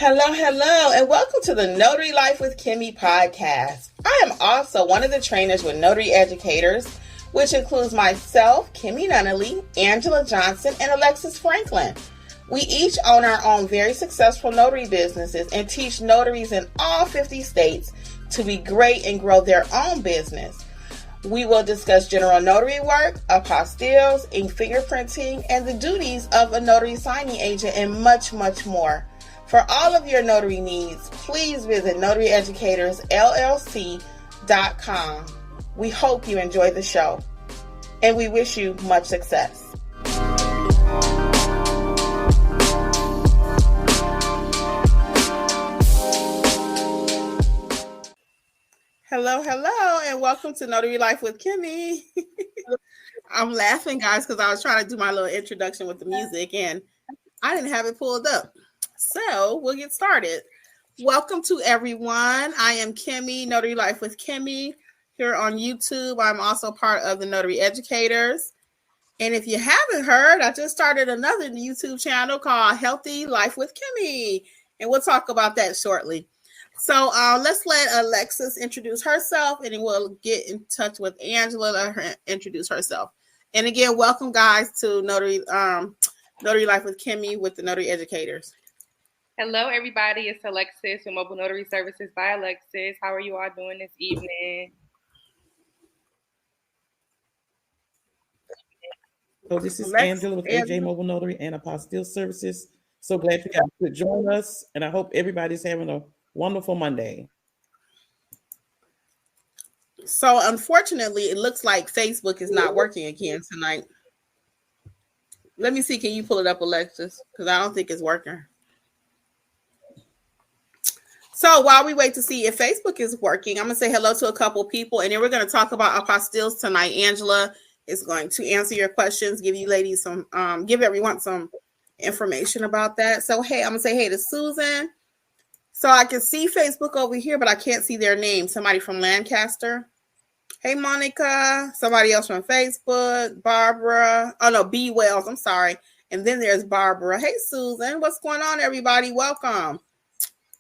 Hello, and welcome to the Notary Life with Kimmi Podcast. I am also one of the trainers with Notary Educators, which includes myself, Kimberly Nunnally, Angela Johnson, and Alexis Franklin. We each own our own very successful notary businesses and teach notaries in all 50 states to be great and grow their own business. We will discuss general notary work, apostilles, ink fingerprinting, and the duties of a notary signing agent, and much, much more. For all of your notary needs, please visit notaryeducatorsllc.com. We hope you enjoy the show, and we wish you much success. Hello, and welcome to Notary Life with Kimmi. I'm laughing, guys, because I was trying to do my little introduction with the music, and I didn't have it pulled up. So we'll get started. Welcome to everyone. I am Kimmi, Notary Life with Kimmi, here on YouTube. I'm also part of the Notary Educators. And if you haven't heard, I just started another YouTube channel called Healthy Life with Kimmi. And we'll talk about that shortly. So let's let Alexis introduce herself, and then we'll get in touch with Angela, let her introduce herself. And again, welcome, guys, to Notary Life with Kimmi with the Notary Educators. Hello, everybody. It's Alexis with Mobile Notary Services by Alexis. How are you all doing this evening? So this is Angela with AJ Mobile Notary and Apostille Services. So glad you guys could join us, and I hope everybody's having a wonderful Monday. So unfortunately, it looks like Facebook is not working again tonight. Let me see. Can you pull it up, Alexis? Because I don't think it's working. So while we wait to see if Facebook is working, I'm going to say hello to a couple people, and then we're going to talk about apostilles tonight. Angela is going to answer your questions, give you ladies some, give everyone some information about that. So, hey, I'm going to say hey to Susan. So I can see Facebook over here, but I can't see their name. Somebody from Lancaster. Hey, Monica. Somebody else from Facebook. Barbara. Oh, no, B. Wells. I'm sorry. And then there's Barbara. Hey, Susan. What's going on, everybody? Welcome.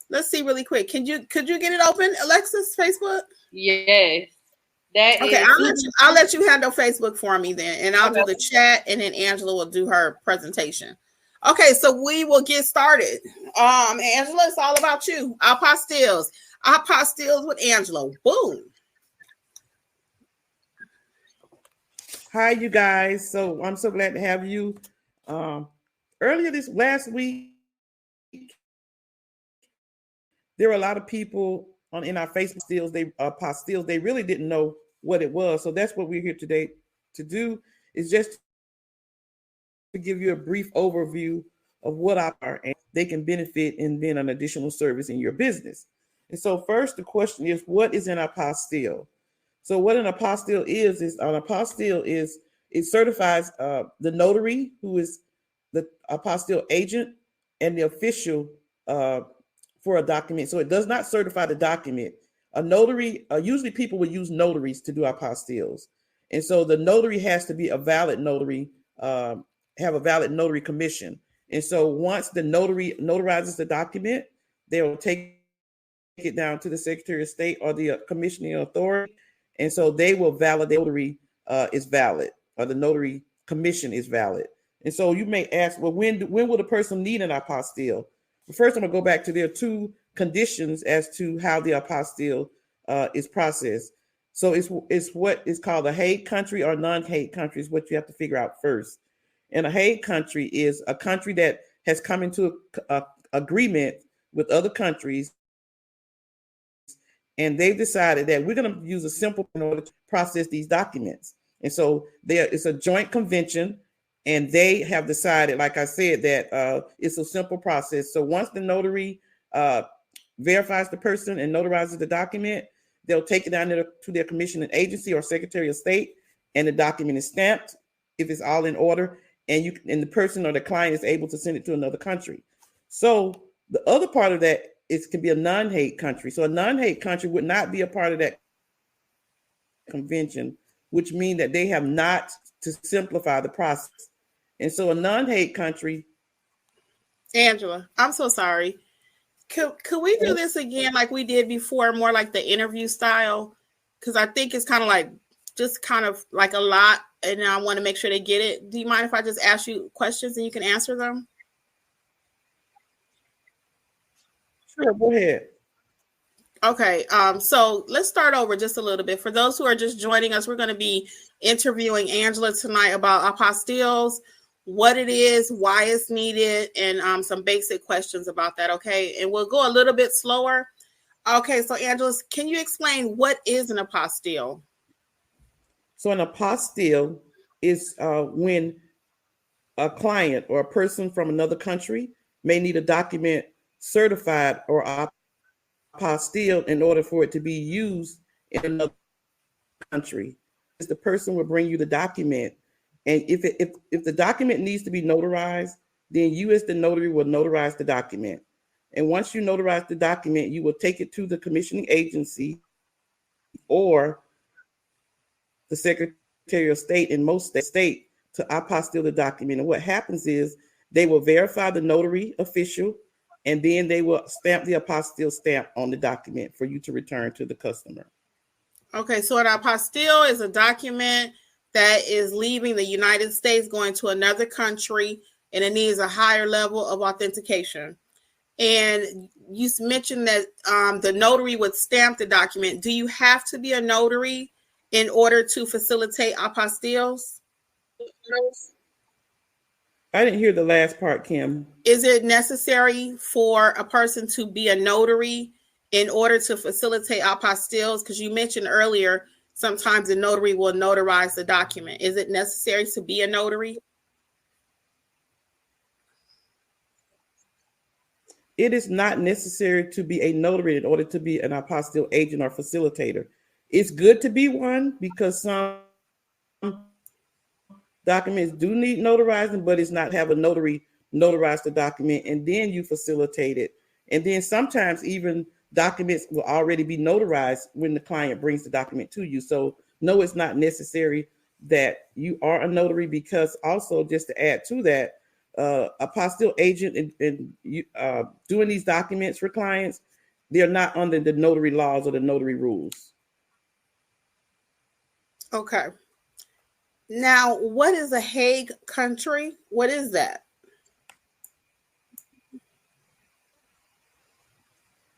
Let's see really quick. Could you get it open, Alexis, Facebook? Yes. Okay, I'll let you handle Facebook for me then, and I'll do the chat, and then Angela will do her presentation. Okay, so we will get started. Angela, it's all about you. Apostilles with Angela. Boom. Hi, you guys. So I'm so glad to have you. Earlier this last week, there were a lot of people in our Facebook apostilles. They really didn't know what it was. So that's what we're here today to do, is just to give you a brief overview of what are, and they can benefit in being an additional service in your business. And so first, the question is, what is an apostille? So what an apostille is an apostille is, it certifies the notary, who is the apostille agent, and the official for a document. So it does not certify the document. A notary, usually people would use notaries to do apostilles. And so the notary has to be a valid notary, have a valid notary commission. And so once the notary notarizes the document, they will take it down to the Secretary of State or the commissioning authority. And so they will validate the notary is valid, or the notary commission is valid. And so you may ask, well, when will the person need an apostille? First, I'm going to go back to there are two conditions as to how the apostille is processed. So it's what is called a Hague country or non-Hague country is what you have to figure out first. And a Hague country is a country that has come into a agreement with other countries, and they've decided that we're going to use a simple in order to process these documents. And so it's a joint convention. And they have decided, like I said, that it's a simple process. So once the notary verifies the person and notarizes the document, they'll take it down to their commissioning agency or Secretary of State, and the document is stamped if it's all in order, and the person or the client is able to send it to another country. So the other part of that can be a non-Hague country. So a non-Hague country would not be a part of that convention, which means that they have not to simplify the process. And so a non-Hague country. Angela, I'm so sorry. Could we do this again like we did before, more like the interview style? Because I think it's kind of like just kind of like a lot, and I want to make sure they get it. Do you mind if I just ask you questions and you can answer them? Sure, go ahead. Okay, so let's start over just a little bit. For those who are just joining us, we're going to be interviewing Angela tonight about apostilles, what it is, why it's needed, and some basic questions about that, okay? And we'll go a little bit slower. Okay, so Angela, can you explain what is an apostille? So an apostille is when a client or a person from another country may need a document certified or apostille in order for it to be used in another country. The person will bring you the document, and if the document needs to be notarized, then you as the notary will notarize the document. And once you notarize the document, you will take it to the commissioning agency or the Secretary of State in most states to apostille the document. And what happens is they will verify the notary official, and then they will stamp the apostille stamp on the document for you to return to the customer. Okay, so an apostille is a document that is leaving the United States, going to another country, and it needs a higher level of authentication. And you mentioned that the notary would stamp the document. Do you have to be a notary in order to facilitate apostilles? I didn't hear the last part, Kim. Is it necessary for a person to be a notary in order to facilitate apostilles? Because you mentioned earlier, sometimes the notary will notarize the document. Is it necessary to be a notary? It is not necessary to be a notary in order to be an apostille agent or facilitator. It's good to be one because some documents do need notarizing, but it's not have a notary notarize the document and then you facilitate it. And then sometimes even documents will already be notarized when the client brings the document to you. So no, it's not necessary that you are a notary, because also, just to add to that, apostille agent and doing these documents for clients, they're not under the notary laws or the notary rules. Okay. Now, what is a Hague country? What is that?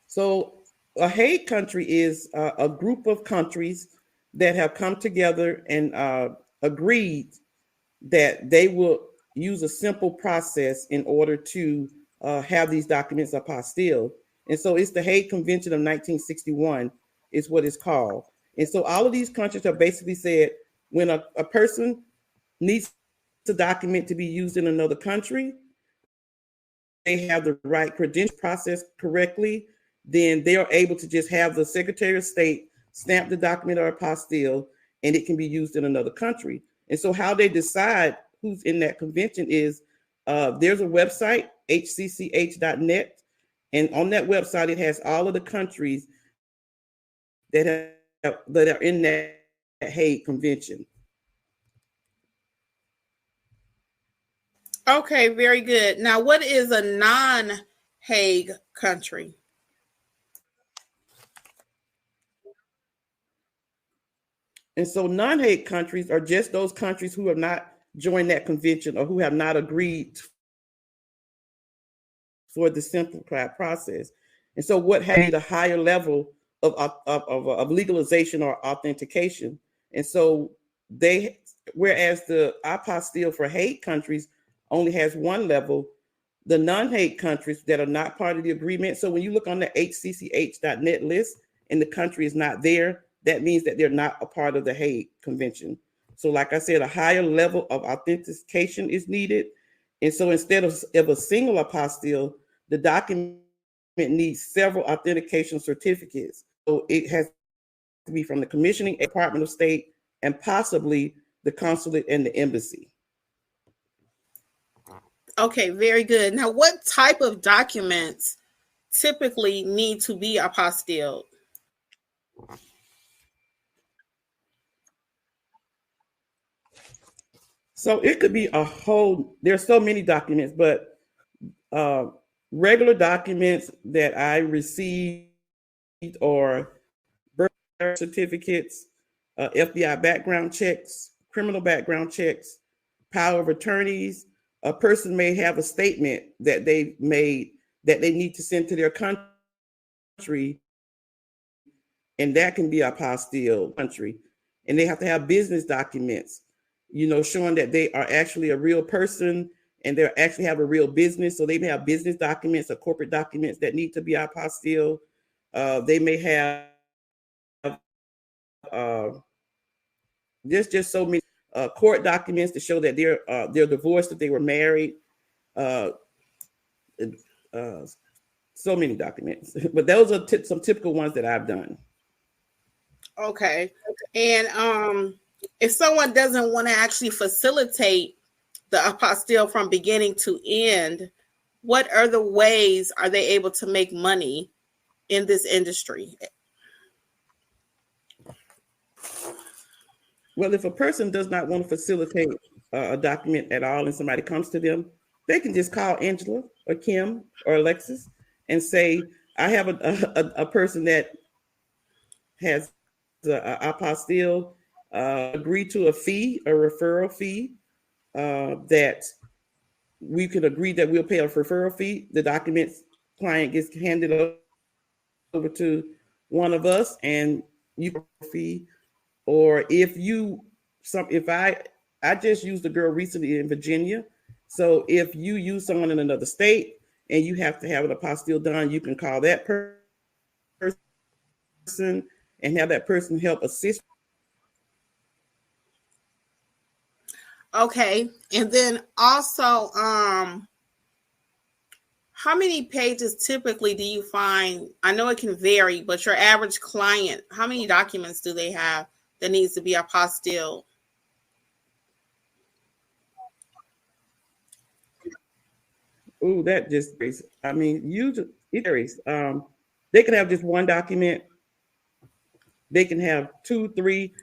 So a Hague country is a group of countries that have come together and agreed that they will use a simple process in order to have these documents apostille. And so it's the Hague Convention of 1961 is what it's called. And so all of these countries have basically said when a person needs a document to be used in another country, they have the right credential process correctly, then they are able to just have the Secretary of State stamp the document or apostille, and it can be used in another country. And so how they decide who's in that convention is there's a website, hcch.net, and on that website, it has all of the countries that are in that Hague Convention. Okay, very good. Now, what is a non-Hague country? And so non-Hague countries are just those countries who have not joined that convention or who have not agreed for the simplified process. And so what has a higher level of legalization or authentication. And so whereas the apostille for Hague countries only has one level, the non-Hague countries that are not part of the agreement. So when you look on the hcch.net list and the country is not there, that means that they're not a part of the Hague Convention. So like I said, a higher level of authentication is needed. And so instead of a single apostille, the document needs several authentication certificates. So it has to be from the commissioning Department of State and possibly the consulate and the embassy. Okay, very good. Now, what type of documents typically need to be apostilled? So it could be there's so many documents, but regular documents that I received or birth certificates, FBI background checks, criminal background checks, power of attorneys. A person may have a statement that they've made that they need to send to their country, and that can be apostille country. And they have to have business documents, showing that they are actually a real person and they actually have a real business. So they may have business documents or corporate documents that need to be apostille. They may have there's just so many court documents to show that they're divorced, that they were married. So many documents, but those are some typical ones that I've done. Okay. And if someone doesn't want to actually facilitate the apostille from beginning to end, what are the ways are they able to make money in this industry? Well, if a person does not want to facilitate a document at all and somebody comes to them, they can just call Angela or Kim or Alexis and say, I have a person that has a apostille, agree to a fee, a referral fee, that we can agree that we'll pay a referral fee. The documents client gets handed over to one of us and you pay a fee. Or if I just used a girl recently in Virginia. So if you use someone in another state and you have to have an apostille done, you can call that person and have that person help assist. Okay. And then also, how many pages typically do you find? I know it can vary, but your average client, how many documents do they have that needs to be apostilled? Oh, that just varies. I mean, usually it varies. They can have just one document. They can have 2, 3.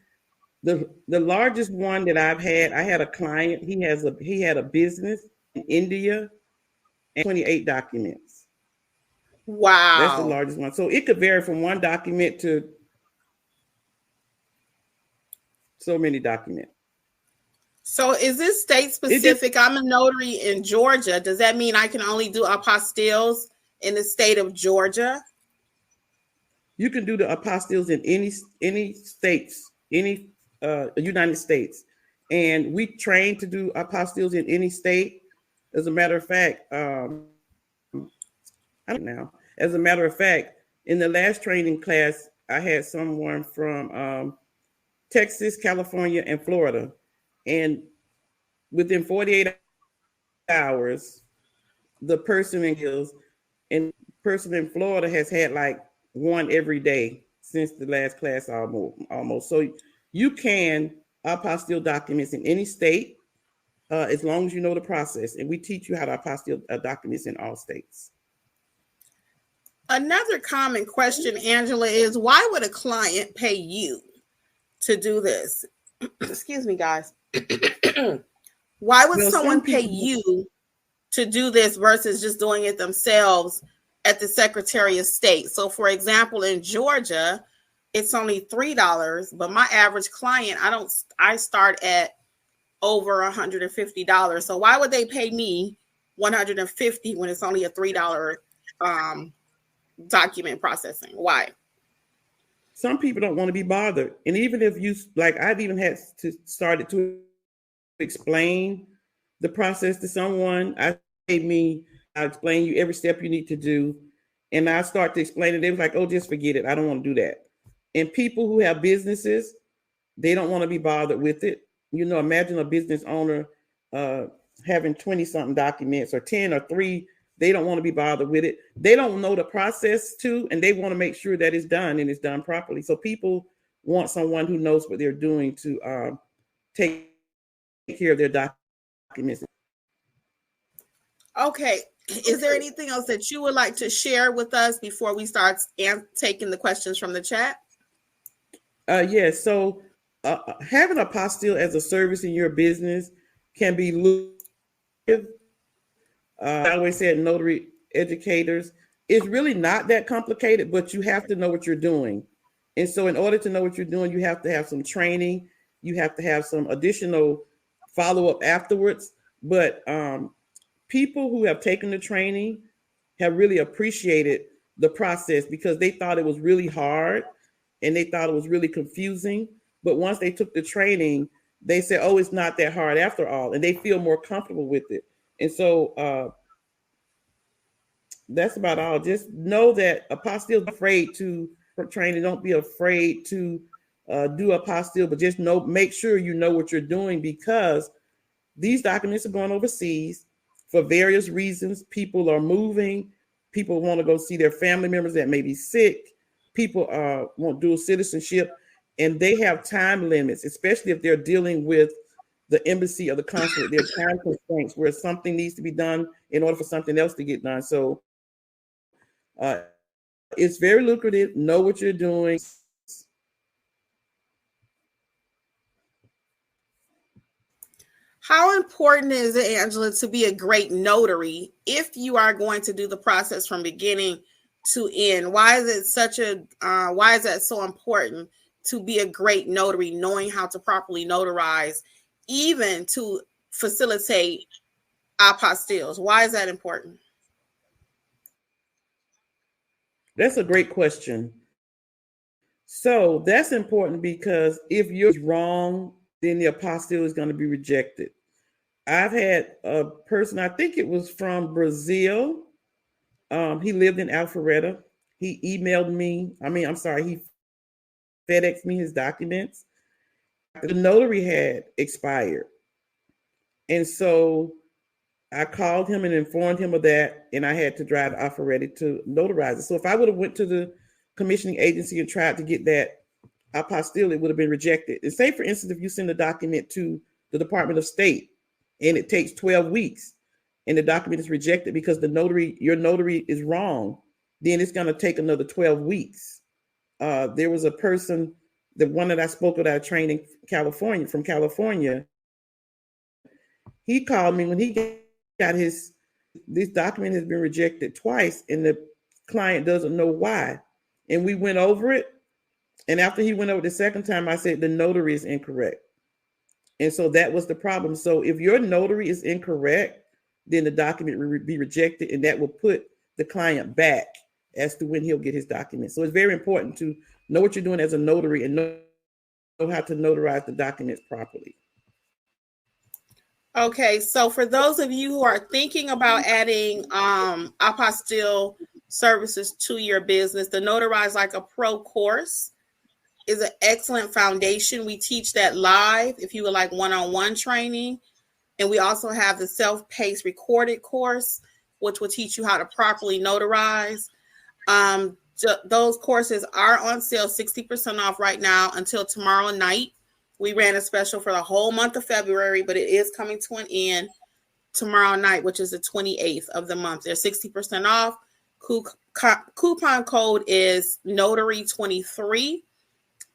The largest one that I've had, I had a client. He had a business in India and 28 documents. Wow, that's the largest one. So it could vary from one document to so many documents. So is this state specific? I'm a notary in Georgia. Does that mean I can only do apostilles in the state of Georgia? You can do the apostilles in any states, any United States. And we train to do apostilles in any state. As a matter of fact, As a matter of fact, in the last training class, I had someone from Texas, California, and Florida. And within 48 hours, the person in Florida has had like one every day since the last class almost. So you can apostille documents in any state as long as you know the process. And we teach you how to apostille documents in all states. Another common question, Angela, is why would a client pay you to do this? Excuse me, guys. Why would someone pay you to do this versus just doing it themselves at the Secretary of State? So, for example, in Georgia, it's only $3, but my average client, I start at over $150. So why would they pay me $150 when it's only a $3 document processing? Why? Some people don't want to be bothered. And even if you, like, I've even had to start to explain the process to someone. I explain you every step you need to do. And I start to explain it. They was like, oh, just forget it. I don't want to do that. And people who have businesses, they don't want to be bothered with it. You know, imagine a business owner having 20 something documents or 10 or 3. They don't want to be bothered with it. They don't know the process too, and they want to make sure that it's done and it's done properly. So people want someone who knows what they're doing to take care of their documents. Okay. Is there anything else that you would like to share with us before we start taking the questions from the chat? Yes. So having an apostille as a service in your business can be lucrative. I always said notary educators. It's really not that complicated, but you have to know what you're doing. And so in order to know what you're doing, you have to have some training. You have to have some additional follow-up afterwards. But people who have taken the training have really appreciated the process because they thought it was really hard and they thought it was really confusing. But once they took the training, they said, oh, it's not that hard after all. And they feel more comfortable with it. And so that's about all. Just know that Apostille is afraid to training. Don't be afraid to do Apostille, but just make sure you know what you're doing because these documents are going overseas for various reasons. People are moving. People want to go see their family members that may be sick. People want dual citizenship, and they have time limits, especially if they're dealing with the embassy or the consulate. There are time constraints where something needs to be done in order for something else to get done. So it's very lucrative. Know what you're doing. How important is it, Angela, to be a great notary if you are going to do the process from beginning to end? Why is that so important to be a great notary, knowing how to properly notarize, even to facilitate apostilles? Why is that important? That's a great question. So that's important because if you're wrong, then the apostille is going to be rejected. I've had a person, I think it was from Brazil. He lived in Alpharetta. He emailed me. He FedExed me his documents. The notary had expired. And so I called him and informed him of that, and I had to drive to Alpharetta to notarize it. So if I would have went to the commissioning agency and tried to get that apostille, it would have been rejected. And say, for instance, if you send a document to the Department of State and it takes 12 weeks and the document is rejected because your notary is wrong, then it's going to take another 12 weeks. There was a person, the one that I spoke about training from California. He called me when he got this document has been rejected twice and the client doesn't know why. And we went over it. And after he went over the second time, I said, the notary is incorrect. And so that was the problem. So if your notary is incorrect, then the document will be rejected, and that will put the client back as to when he'll get his document. So it's very important to know what you're doing as a notary and know how to notarize the documents properly. Okay, so for those of you who are thinking about adding apostille services to your business, the Notarize Like a Pro course is an excellent foundation. We teach that live if you would like one-on-one training. And we also have the self-paced recorded course, which will teach you how to properly notarize. Those courses are on sale, 60% off right now until tomorrow night. We ran a special for the whole month of February, but it is coming to an end tomorrow night, which is the 28th of the month. They're 60% off. Coupon code is Notary23,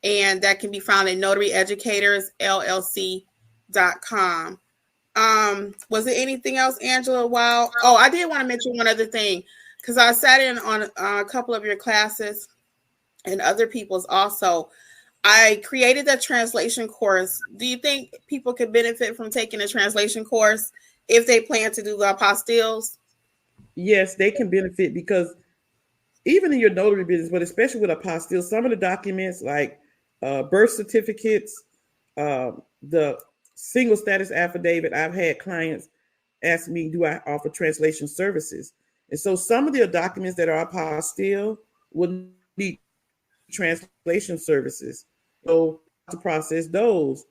and that can be found at notaryeducatorsllc.com. Was there anything else, Angela? Wow. Oh, I did want to mention one other thing, because I sat in on a couple of your classes and other people's also. I created a translation course. Do you think people could benefit from taking a translation course if they plan to do the apostilles? Yes, they can benefit because even in your notary business, but especially with apostilles, some of the documents like birth certificates, the single status affidavit, I've had clients ask me, do I offer translation services? And so some of the documents that are apostille would need translation services. So to process those.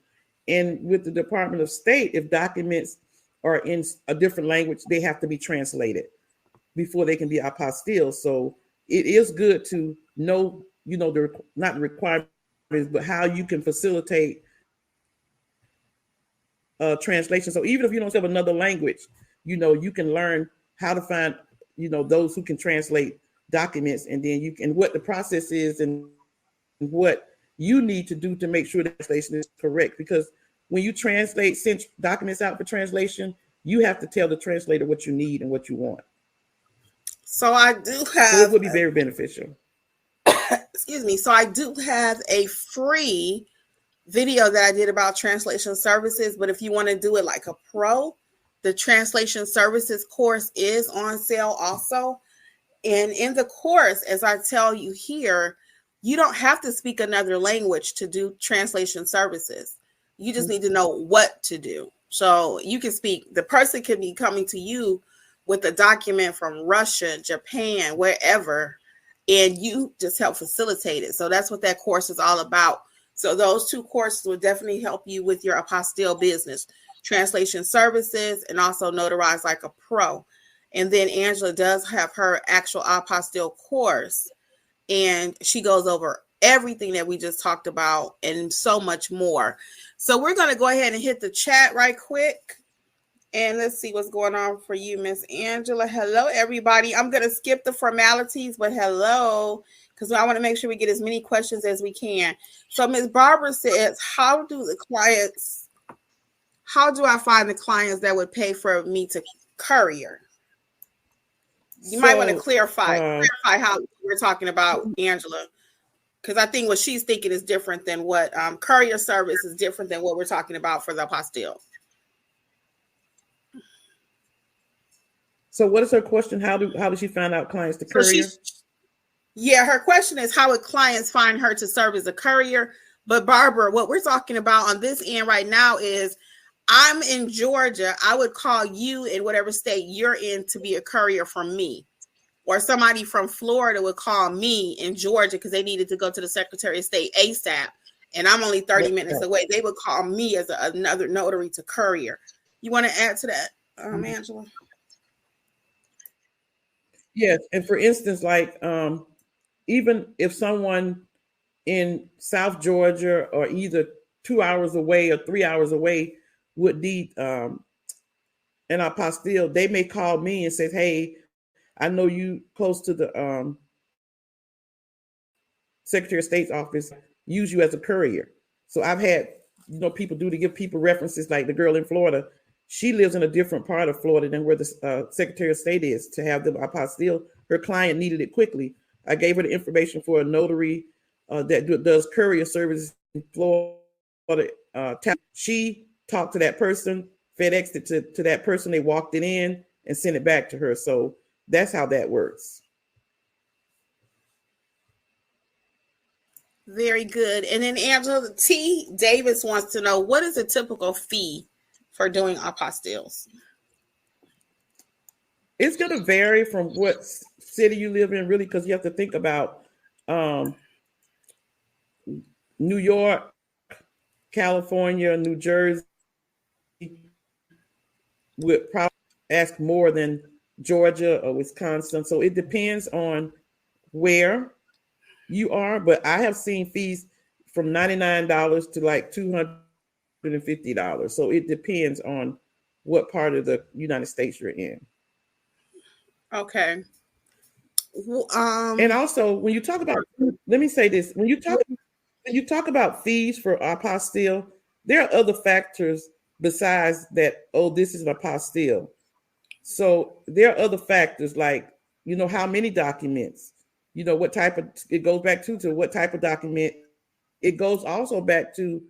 And with the Department of State, if documents are in a different language, they have to be translated before they can be apostille. So it is good to know, not the requirements, but how you can facilitate translation. So even if you don't have another language, you can learn how to find, those who can translate documents, and then what the process is and what you need to do to make sure the translation is correct. Because when you send documents out for translation, you have to tell the translator what you need and what you want. So I do have. So it would be very beneficial. Excuse me. So I do have a free video that I did about translation services, but if you want to do it like a pro, the translation services course is on sale also. And in the course, as I tell you here, you don't have to speak another language to do translation services. You just need to know what to do. So you can speak, the person could be coming to you with a document from Russia, Japan, wherever, and you just help facilitate it. So that's what that course is all about. So those two courses will definitely help you with your apostille business, translation services, and also notarize like a pro. And then Angela does have her actual apostille course, and she goes over everything that we just talked about and so much more. So we're going to go ahead and hit the chat right quick. And let's see what's going on for you, Miss Angela. Hello, everybody. I'm going to skip the formalities, but hello, because I want to make sure we get as many questions as we can. So Miss Barbara says, how do I find the clients that would pay for me to courier? You might want to clarify how we're talking about, Angela, because I think what she's thinking is different than what courier service is different than what we're talking about for the apostille. So what is her question? How does she find out clients to courier? Her question is, how would clients find her to serve as a courier? But Barbara, what we're talking about on this end right now is, I'm in Georgia. I would call you in whatever state you're in to be a courier from me. Or somebody from Florida would call me in Georgia because they needed to go to the Secretary of State ASAP. And I'm only 30 minutes away. They would call me as another notary to courier. You want to add to that, Angela? Yes. And for instance, like even if someone in South Georgia or either 2 hours away or 3 hours away would need an apostille, they may call me and say, hey, I know you close to the Secretary of State's office, use you as a courier. So I've had, people to give people references, like the girl in Florida. She lives in a different part of Florida than where the Secretary of State is to have the apostille. Her client needed it quickly. I gave her the information for a notary that does courier services in Florida. She talked to that person, FedExed it to that person. They walked it in and sent it back to her. So that's how that works. Very good. And then Angela T. Davis wants to know, what is a typical fee for doing apostilles? It's going to vary from what city you live in, really, because you have to think about New York, California, New Jersey would probably ask more than Georgia or Wisconsin. So it depends on where you are. But I have seen fees from $99 to like $250. So it depends on what part of the United States you're in. Okay. And also, when you talk about, let me say this: when you talk about fees for apostille, there are other factors besides that. Oh, this is an apostille. So there are other factors like, how many documents, what type of, it goes back to what type of document. It goes also back to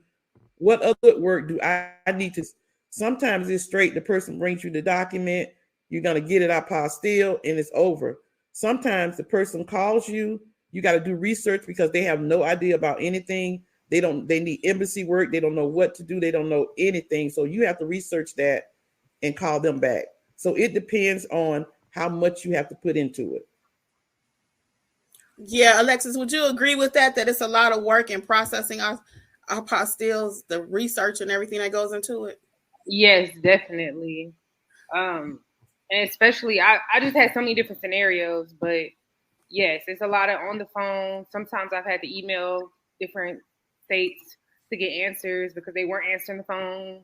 what other work do I need to. Sometimes it's straight, the person brings you the document, you're going to get it apostille and it's over. Sometimes the person calls you, you got to do research because they have no idea about anything. They need embassy work. They don't know what to do. They don't know anything. So you have to research that and call them back. So it depends on how much you have to put into it. Yeah, Alexis, would you agree with that? That it's a lot of work in processing apostilles, the research and everything that goes into it? Yes, definitely. And especially, I just had so many different scenarios, but yes, it's a lot of on the phone. Sometimes I've had to email different states to get answers because they weren't answering the phone.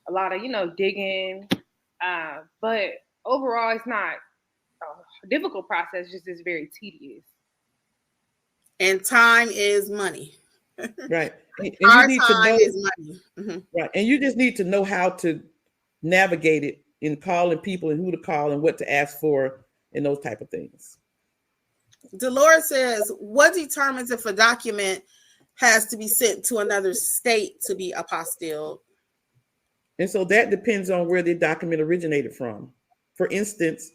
A lot of, digging. But overall, it's not a difficult process, just it's very tedious. And time is money. Right. And our time is money. Mm-hmm. Right. And you just need to know how to navigate it in calling people and who to call and what to ask for and those type of things. Dolores says, what determines if a document has to be sent to another state to be apostilled? And so that depends on where the document originated from. For instance,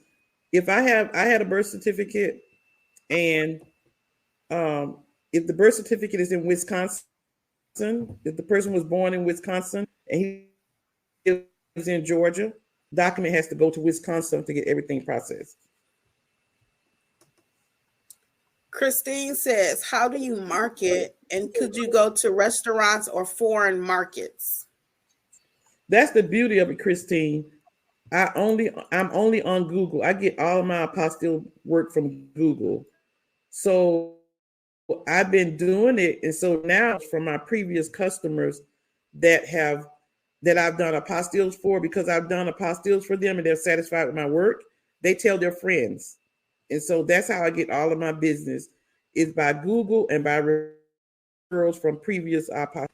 if I had a birth certificate, and if the birth certificate is in Wisconsin, if the person was born in Wisconsin and he lives in Georgia, document has to go to Wisconsin to get everything processed. Christine says, how do you market, and could you go to restaurants or foreign markets? That's the beauty of it, Christine. I'm only on Google. I get all of my apostille work from Google. So I've been doing it. And so now from my previous customers that I've done apostilles for, because I've done apostilles for them and they're satisfied with my work, they tell their friends. And so that's how I get all of my business, is by Google and by referrals from previous apostilles.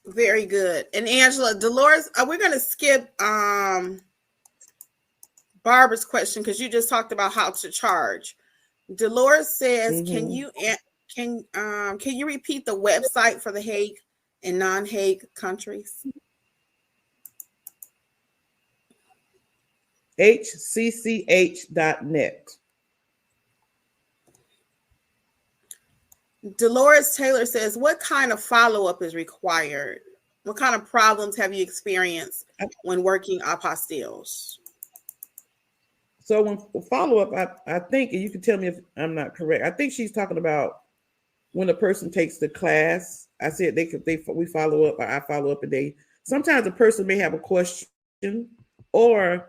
Very good. And Angela, Dolores, we're going to skip Barbara's question because you just talked about how to charge. Dolores says, can you repeat the website for the Hague and non-Hague countries? hcch.net. Dolores Taylor says, what kind of follow-up is required? What kind of problems have you experienced when working apostilles? So when follow-up, I think, and you can tell me if I'm not correct, I think she's talking about when a person takes the class. I said we follow up, or I follow up, and sometimes a person may have a question, or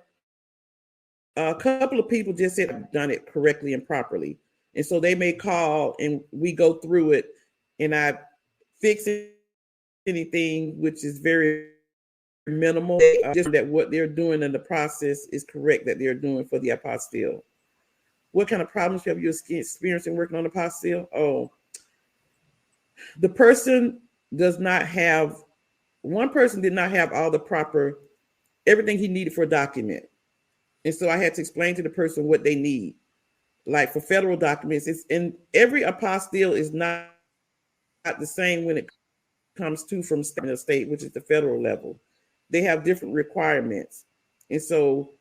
a couple of people just said I've done it correctly and properly. And so they may call and we go through it and I fix anything, which is very minimal, just that what they're doing in the process is correct, that they're doing for the apostille. What kind of problems have you experienced in working on apostille? Oh, the person did not have all the proper, everything he needed for a document. And so I had to explain to the person what they need. Like for federal documents, it's in every apostille is not the same when it comes to from state to state, which is the federal level. They have different requirements. And so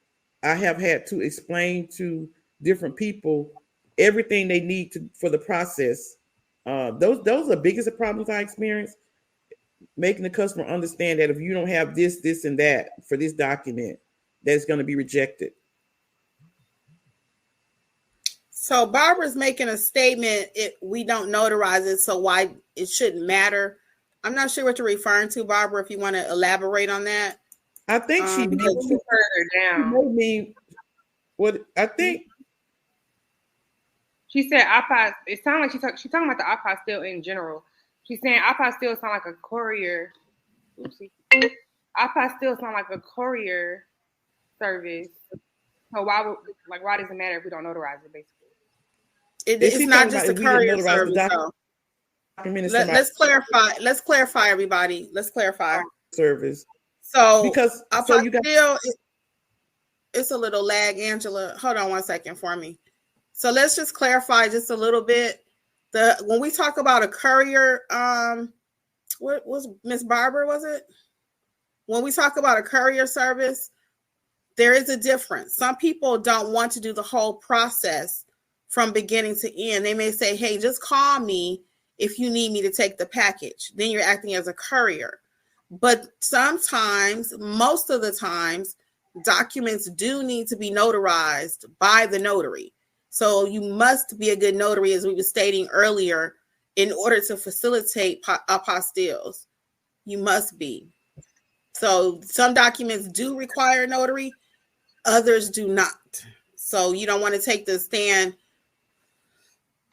I have had to explain to different people everything they need for the process. Those are the biggest problems I experience, making the customer understand that if you don't have this, this, and that for this document, that's going to be rejected. So Barbara's making a statement, we don't notarize it, so why it shouldn't matter. I'm not sure what you're referring to, Barbara, if you want to elaborate on that. I think she may further down. What I think she said it sounds like she's talking about the apostille in general. She's saying apostille sound like a courier. Apostille sound like a courier service. So why does it matter if we don't notarize it, basically? It's not just a courier service. Let's clarify. Let's clarify, everybody. Let's clarify. Service. So because apostille, it's a little lag, Angela. Hold on one second for me. So let's just clarify just a little bit. When we talk about a courier, what was Miss Barbara, was it? When we talk about a courier service, there is a difference. Some people don't want to do the whole process from beginning to end. They may say, hey, just call me if you need me to take the package. Then you're acting as a courier. But sometimes, most of the times, documents do need to be notarized by the notary. So you must be a good notary, as we were stating earlier, in order to facilitate apostilles. You must be. So some documents do require a notary, others do not. So you don't want to take the stand,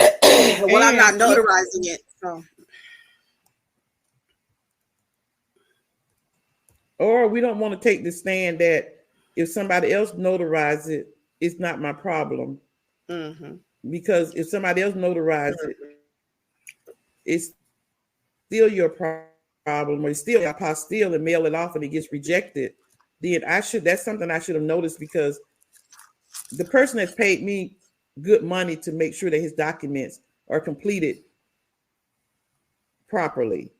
well, I'm not notarizing it. So. Or we don't want to take the stand that if somebody else notarizes it, it's not my problem. Mm-hmm. Because if somebody else notarizes it, it's still your problem, or it's still a apostille and mail it off and it gets rejected. then that's something I should have noticed, because the person has paid me good money to make sure that his documents are completed properly.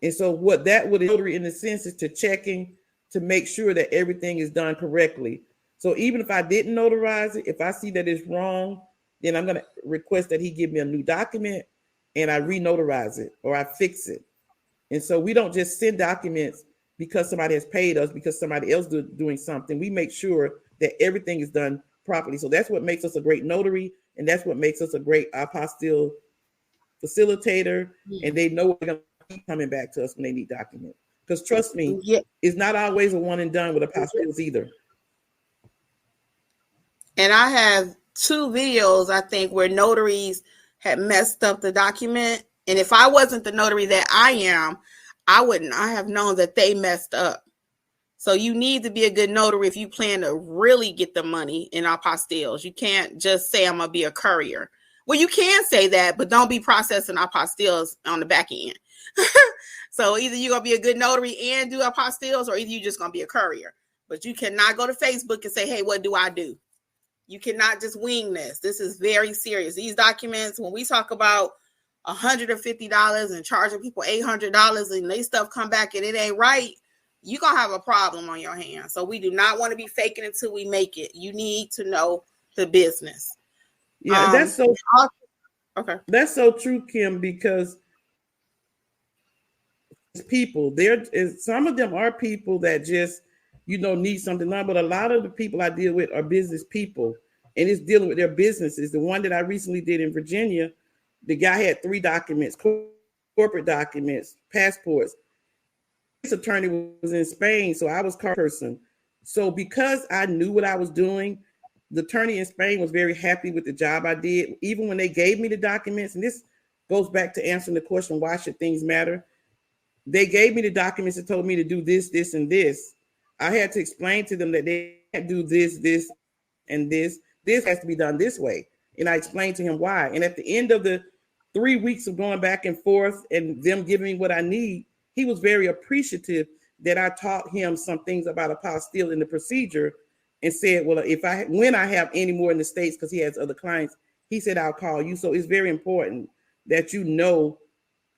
And so what that would notary in the sense is to checking to make sure that everything is done correctly. So even if I didn't notarize it, if I see that it's wrong, then I'm going to request that he give me a new document and I re-notarize it or I fix it. And so we don't just send documents because somebody has paid us, because somebody else doing something. We make sure that everything is done properly. So that's what makes us a great notary, and that's what makes us a great apostille facilitator. And they know they're going to keep coming back to us when they need documents. Because trust me, it's not always a one and done with apostilles either. And I have 2 videos, I think, where notaries had messed up the document. And if I wasn't the notary that I am, I have known that they messed up. So you need to be a good notary if you plan to really get the money in apostilles. You can't just say I'm going to be a courier. Well, you can say that, but don't be processing apostilles on the back end. So either you're going to be a good notary and do apostilles, or either you're just going to be a courier. But you cannot go to Facebook and say, hey, what do I do? You cannot just wing this. This is very serious. These documents, when we talk about $150 and charging people $800 and they stuff come back and it ain't right, you're going to have a problem on your hands. So we do not want to be faking until we make it. You need to know the business. Yeah, that's so okay. That's so true, Kim, because people, some of them are people that just, need something done, but a lot of the people I deal with are business people, and it's dealing with their businesses. The one that I recently did in Virginia, the guy had 3 documents, corporate documents, passports. His attorney was in Spain, so I was car person. So because I knew what I was doing, the attorney in Spain was very happy with the job I did. Even when they gave me the documents, and this goes back to answering the question, why should things matter? They gave me the documents and told me to do this, this, and this. I had to explain to them that they can't do this, this, and this. This has to be done this way. And I explained to him why. And at the end of the 3 weeks of going back and forth and them giving me what I need, he was very appreciative that I taught him some things about apostille in the procedure, and said, well, when I have any more in the States, because he has other clients, he said, I'll call you. So it's very important that you know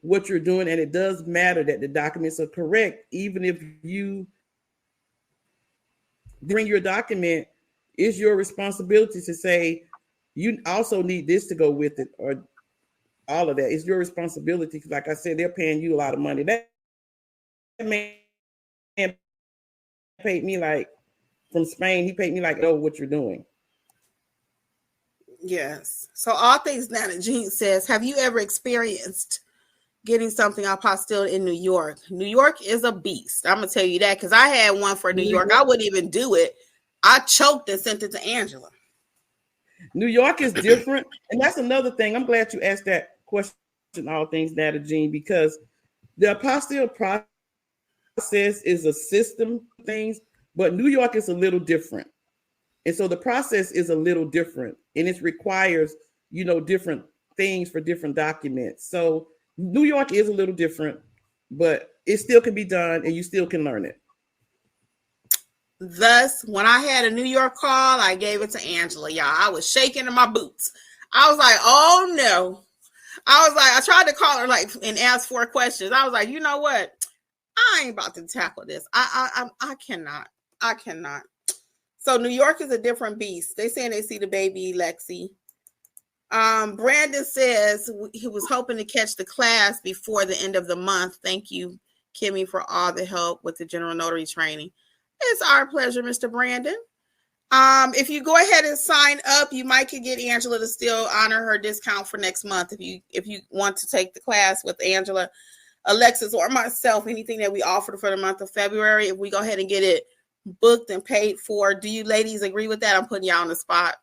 what you're doing. And it does matter that the documents are correct. Even if you bring your document, it's your responsibility to say, you also need this to go with it, or all of that. It's your responsibility. Because like I said, they're paying you a lot of money. That man paid me from Spain. He paid me know what you're doing. Yes. So All Things Nana Jean says, have you ever experienced getting something apostille in New York? New York is a beast. I'm going to tell you that, because I had one for New York. I wouldn't even do it. I choked and sent it to Angela. New York is different. And that's another thing. I'm glad you asked that question, All Things Nana Jean, because the apostille process is a system of things, but New York is a little different. And so the process is a little different, and it requires, different things for different documents. So New York is a little different, but it still can be done and you still can learn it. Thus, when I had a New York call, I gave it to Angela, y'all. I was shaking in my boots. I was like, oh no. I tried to call her and ask 4 questions. I was like, you know what? I ain't about to tackle this. I cannot. So New York is a different beast. They saying they see the baby Lexi. Brandon says he was hoping to catch the class before the end of the month. Thank you, Kimmi, for all the help with the general notary training. It's our pleasure, Mr. Brandon. If you go ahead and sign up, you might could get Angela to still honor her discount for next month. If you want to take the class with Angela, Alexis, or myself, anything that we offered for the month of February, if we go ahead and get it booked and paid for. Do you ladies agree with that? I'm putting y'all on the spot.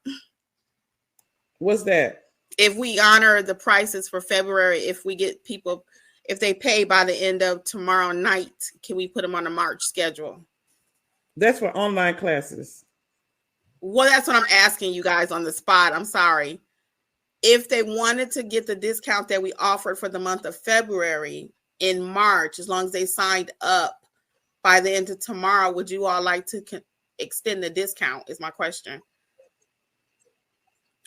What's that? If we honor the prices for February, if we get people, if they pay by the end of tomorrow night, can we put them on the March schedule? That's for online classes. Well, that's what I'm asking you guys on the spot. I'm sorry. If they wanted to get the discount that we offered for the month of February in March, as long as they signed up by the end of tomorrow, would you all like to extend the discount is my question.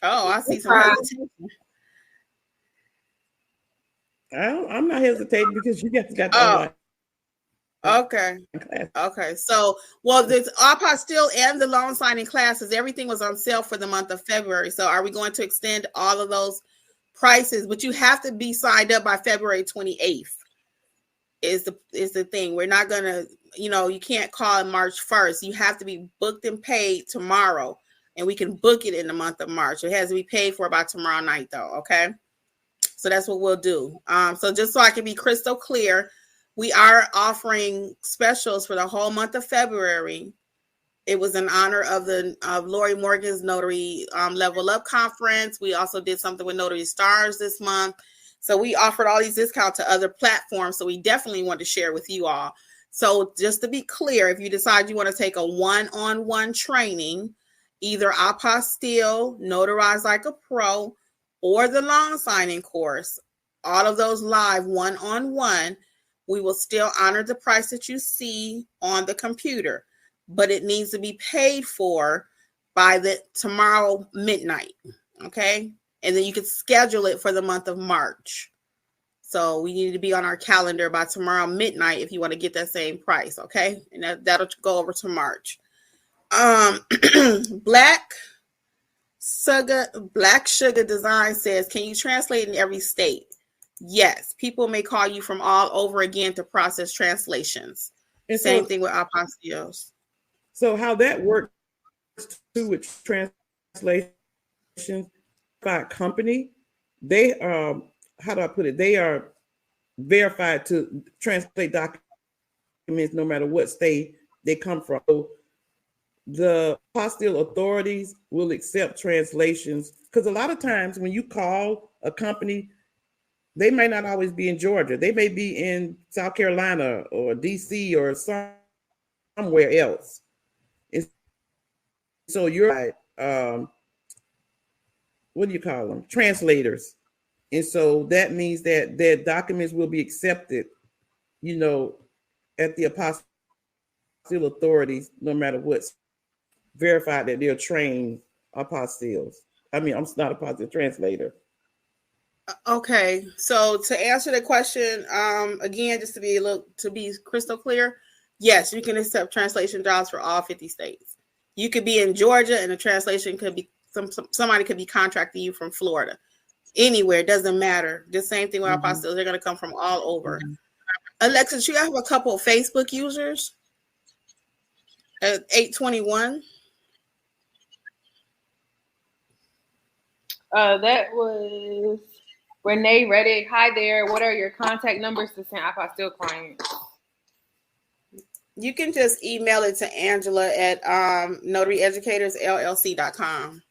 Oh, I see some hesitation. I'm not hesitating because you got the online. Okay. So, well, this Apostille and the loan signing classes, everything was on sale for the month of February. So, are we going to extend all of those prices? But you have to be signed up by February 28th. Is the thing. We're not gonna, you can't call in March 1st. You have to be booked and paid tomorrow, and we can book it in the month of March. It has to be paid for by tomorrow night, though. Okay. So that's what we'll do. So just so I can be crystal clear, we are offering specials for the whole month of February. It was in honor of Lori Morgan's Notary Level Up Conference. We also did something with Notary Stars this month. So we offered all these discounts to other platforms. So we definitely want to share with you all. So just to be clear, if you decide you want to take a one-on-one training, either Apostille, Notarize Like a Pro, or the loan signing course, all of those live one-on-one, we will still honor the price that you see on the computer, but it needs to be paid for by tomorrow midnight. Okay. And then you can schedule it for the month of March. So we need to be on our calendar by tomorrow midnight if you want to get that same price. Okay. And that'll go over to March. Black Sugar Design says, can you translate in every state? Yes. People may call you from all over again to process translations. And same thing with apostilles. So how that works too with translation by company, they how do I put it? They are verified to translate documents no matter what state they come from. So the apostille authorities will accept translations because a lot of times when you call a company, they may not always be in Georgia. They may be in South Carolina or DC or somewhere else. And so you're right. What do you call them? Translators. And so that means that their documents will be accepted, at the apostille authorities, no matter what's verified that they're trained apostilles. I mean, I'm not a apostille translator. Okay. So to answer the question, again, just to be crystal clear, yes, you can accept translation jobs for all 50 states. You could be in Georgia and the translation could be somebody could be contracting you from Florida. Anywhere, it doesn't matter. The same thing with apostilles. They're going to come from all over. Alexis, you have a couple of Facebook users at 821. That was Renee Reddick. Hi there. What are your contact numbers to send apostille clients? You can just email it to Angela at notaryeducatorsllc.com.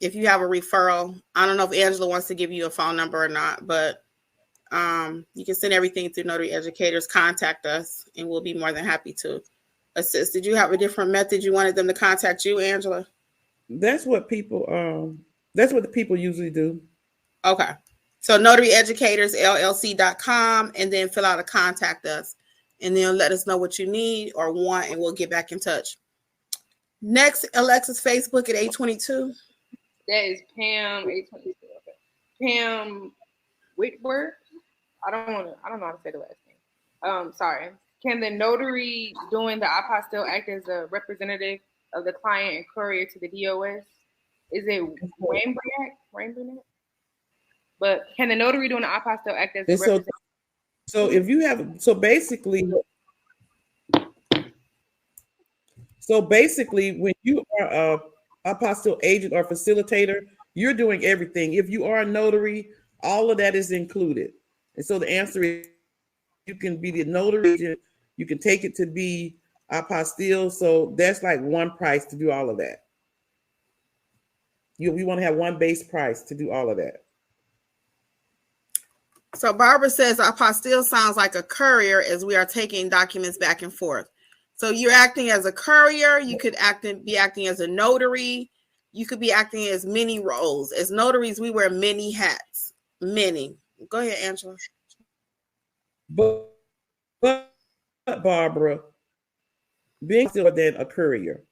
If you have a referral, I don't know if Angela wants to give you a phone number or not, but you can send everything through Notary Educators. Contact us, and we'll be more than happy to assist. Did you have a different method you wanted them to contact you, Angela? That's what the people usually do. Okay. So notaryeducatorsllc.com, and then fill out a contact us, and then let us know what you need or want, and we'll get back in touch. Next, Alexis, Facebook at 822. That is Pam 822. Okay. Pam Whitworth. I don't know how to say the last name. Sorry. Can the notary doing the apostille act as a representative of the client and courier to the DOS? Is it Rainburnett? But can the notary doing the apostille act as a representative? So if you have, so basically when you are a apostille agent or facilitator, you're doing everything. If you are a notary, all of that is included. And so the answer is you can be the notary agent, you can take it to be apostille. So that's like one price to do all of that. We want to have one base price to do all of that. So Barbara says apostille sounds like a courier as we are taking documents back and forth. So you're acting as a courier. You could be acting as a notary. You could be acting as many roles. As notaries, we wear many hats. Many. Go ahead, Angela. But Barbara, being still than a courier,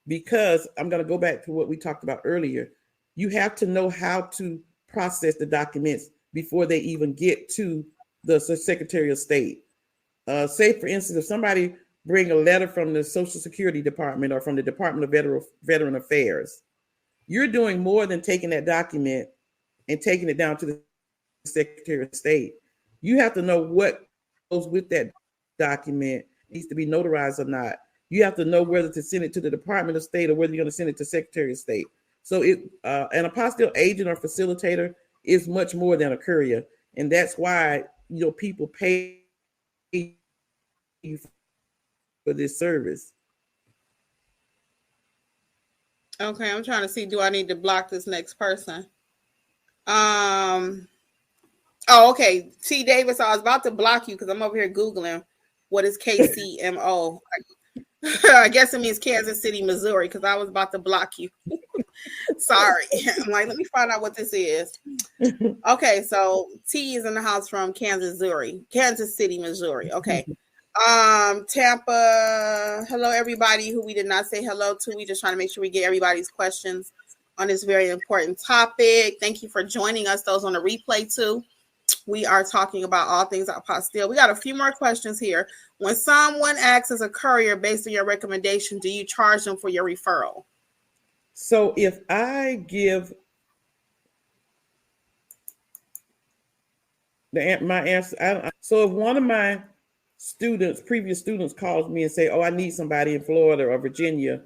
because I'm going to go back to what we talked about earlier. You have to know how to process the documents before they even get to the Secretary of State. Say, for instance, if somebody bring a letter from the Social Security Department or from the Department of Veteran Affairs, you're doing more than taking that document and taking it down to the Secretary of State. You have to know what goes with that document, needs to be notarized or not. You have to know whether to send it to the Department of State or whether you're going to send it to Secretary of State. So an apostille agent or facilitator is much more than a courier. And that's why, people pay you for this service. Okay, I'm trying to see, do I need to block this next person? Okay. T. Davis, I was about to block you because I'm over here Googling what is KCMO. I guess it means Kansas City, Missouri, because I was about to block you. Sorry. I'm like, let me find out what this is. Okay, so T is in the house from Kansas City, Missouri. Okay. Tampa, hello everybody who we did not say hello to. We just trying to make sure we get everybody's questions on this very important topic. Thank you for joining us, those on the replay too. We are talking about all things apostille. We got a few more questions here. When someone acts as a courier based on your recommendation, do you charge them for your referral? So if I give my answer, so if one of my previous students calls me and say, oh, I need somebody in Florida or Virginia,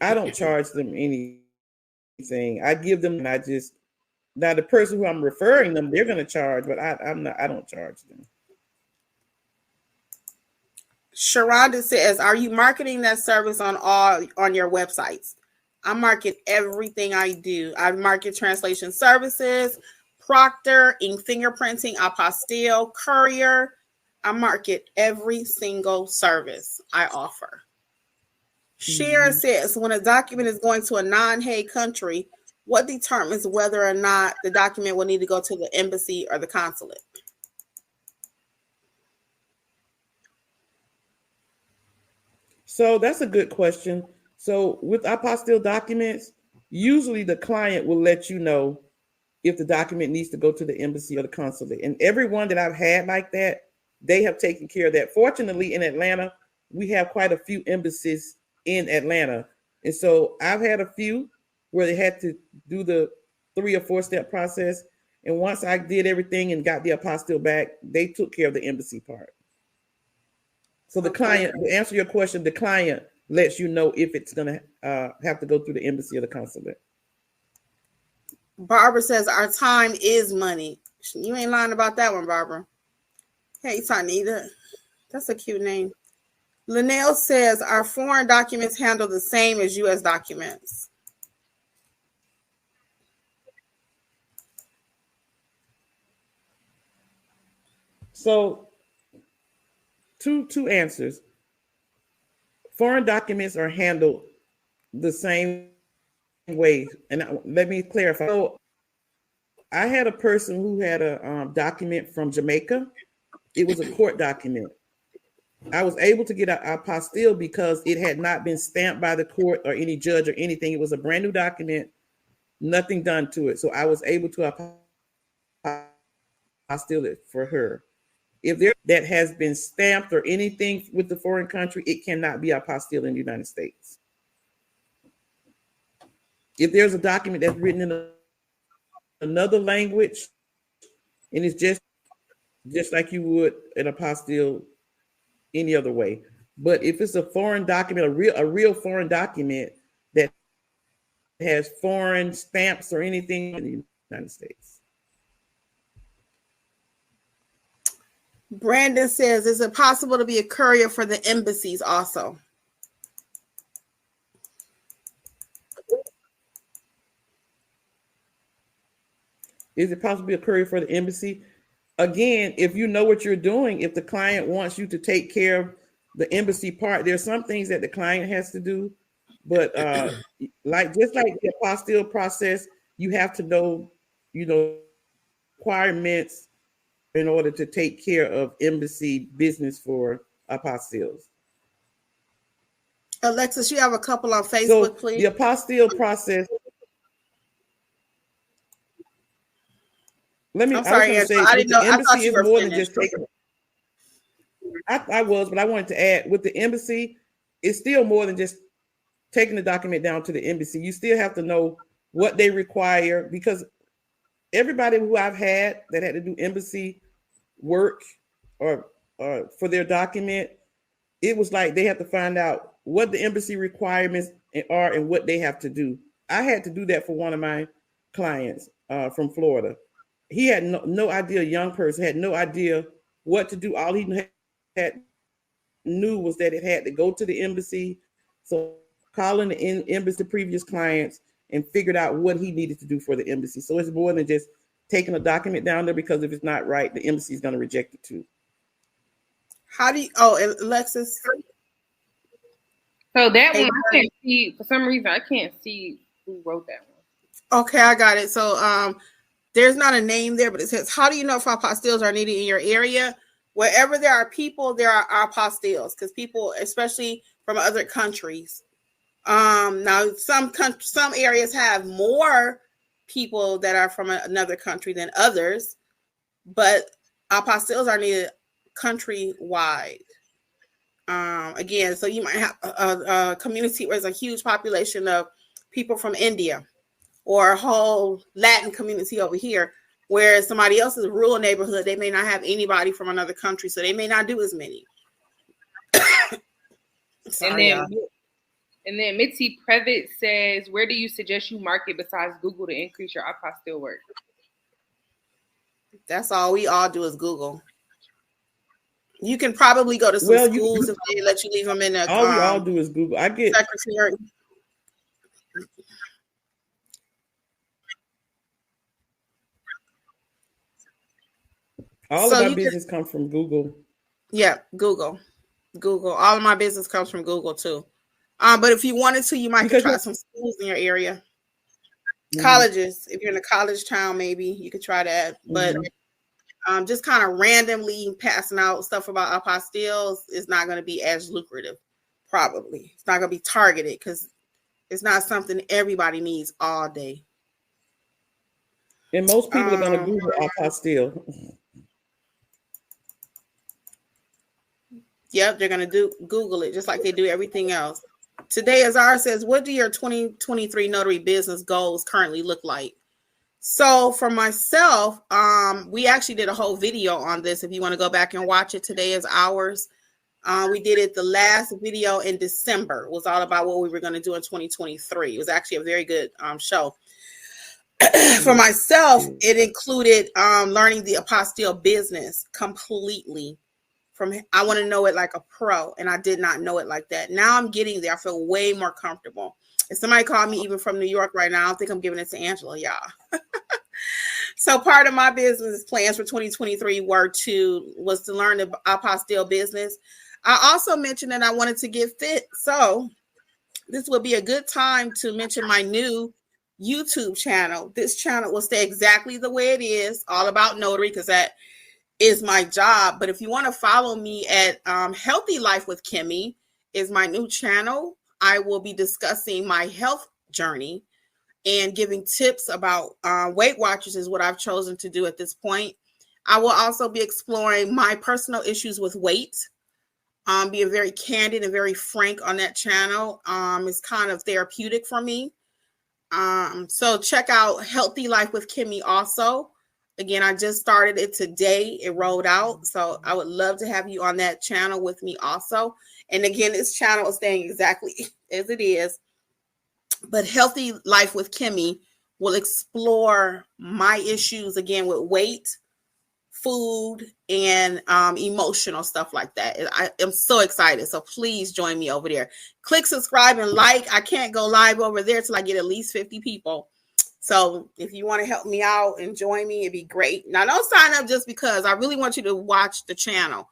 I don't charge them anything. I give them, and now the person who I'm referring them, they're going to charge, but I don't charge them. Sharonda says, are you marketing that service on your websites? I market everything I do. I market translation services, proctor, ink fingerprinting, apostille, courier. I market every single service I offer. Sharon says, when a document is going to a non-Hague country, what determines whether or not the document will need to go to the embassy or the consulate? So that's a good question. So with apostille documents, usually the client will let you know if the document needs to go to the embassy or the consulate. And everyone that I've had like that, they have taken care of that. Fortunately, in Atlanta, we have quite a few embassies in Atlanta. And so I've had a few where they had to do the 3 or 4 step process. And once I did everything and got the apostille back, they took care of the embassy part. So the client, to answer your question, the client lets you know if it's going to have to go through the embassy or the consulate. Barbara says, our time is money. You ain't lying about that one, Barbara. Hey, Tanita. That's a cute name. Linnell says, are foreign documents handled the same as U.S. documents? So two answers. Foreign documents are handled the same way. And let me clarify. So I had a person who had a document from Jamaica. It was a court document. I was able to get an apostille because it had not been stamped by the court or any judge or anything. It was a brand new document, nothing done to it. So I was able to apostille it for her. If that has been stamped or anything with the foreign country, it cannot be apostille in the United States. If there's a document that's written in another language, and it's just like you would an apostille any other way. But if it's a foreign document, a real foreign document that has foreign stamps or anything in the United States. Brandon says, is it possible to be a courier for the embassies also? Is it possible to be a courier for the embassy? Again, if you know what you're doing, if the client wants you to take care of the embassy part, there's some things that the client has to do. But just like the apostille process, you have to know, requirements in order to take care of embassy business for apostilles. Alexis, you have a couple on Facebook, please. The apostille process. I'm sorry, Angela. I didn't know. I thought you were more than just taking. I was, but I wanted to add with the embassy, it's still more than just taking the document down to the embassy. You still have to know what they require, because everybody who I've had that had to do embassy work or for their document, it was like they have to find out what the embassy requirements are and what they have to do. I had to do that for one of my clients from Florida. He had no idea, a young person had no idea what to do. All he knew was that it had to go to the embassy. So calling the embassy previous clients and figured out what he needed to do for the embassy. So it's more than just taking a document down there, because if it's not right, the embassy is going to reject it too. How do you, Alexis? So that one, I can't see, for some reason, I can't see who wrote that one. Okay, I got it. So there's not a name there, but it says, how do you know if apostilles are needed in your area? Wherever there are people, there are apostilles, because people, especially from other countries. Now some areas have more people that are from another country than others, but apostilles are needed countrywide. Again, so you might have a community where there's a huge population of people from India, or a whole Latin community over here, where somebody else's rural neighborhood, they may not have anybody from another country, so they may not do as many. Sorry, and then Mitzi Previtt says, where do you suggest you market besides Google to increase your apostille work? That's all we all do is Google. You can probably go to some schools if they let you leave them in a. All we all do is Google. I get secretary. All of my business comes from Google. Yeah, Google. All of my business comes from Google too. But if you wanted to, you might try some schools in your area. Mm-hmm. Colleges. If you're in a college town, maybe you could try that. But just kind of randomly passing out stuff about apostilles is not going to be as lucrative. Probably. It's not going to be targeted because it's not something everybody needs all day. And most people are going to Google apostille. Yep, they're going to Google it just like they do everything else. Today, Azar says, what do your 2023 notary business goals currently look like? So for myself, we actually did a whole video on this. If you want to go back and watch it, today is ours. We did it the last video in December. It was all about what we were going to do in 2023. It was actually a very good show. For myself, it included learning the apostille business completely. I want to know it like a pro, and I did not know it like that. Now I'm getting there. I feel way more comfortable. If somebody called me even from New York right now, I think I'm giving it to Angela, y'all. So part of my business plans for 2023 was to learn the apostille business. I also mentioned that I wanted to get fit. So this will be a good time to mention my new YouTube channel. This channel will stay exactly the way it is, all about notary, because that is my job. But if you want to follow me at Healthy Life with Kimmi is my new channel. I will be discussing my health journey and giving tips about Weight Watchers is what I've chosen to do at this point. I will also be exploring my personal issues with weight, being very candid and very frank on that channel. It's kind of therapeutic for me. So check out Healthy Life with Kimmi also. Again, I just started it today. It rolled out. So I would love to have you on that channel with me also. And again, this channel is staying exactly as it is. But Healthy Life with Kimmi will explore my issues again with weight, food, and emotional stuff like that. I am so excited. So please join me over there. Click subscribe and like. I can't go live over there till I get at least 50 people. So if you want to help me out and join me, it'd be great. Now, don't sign up just because. I really want you to watch the channel.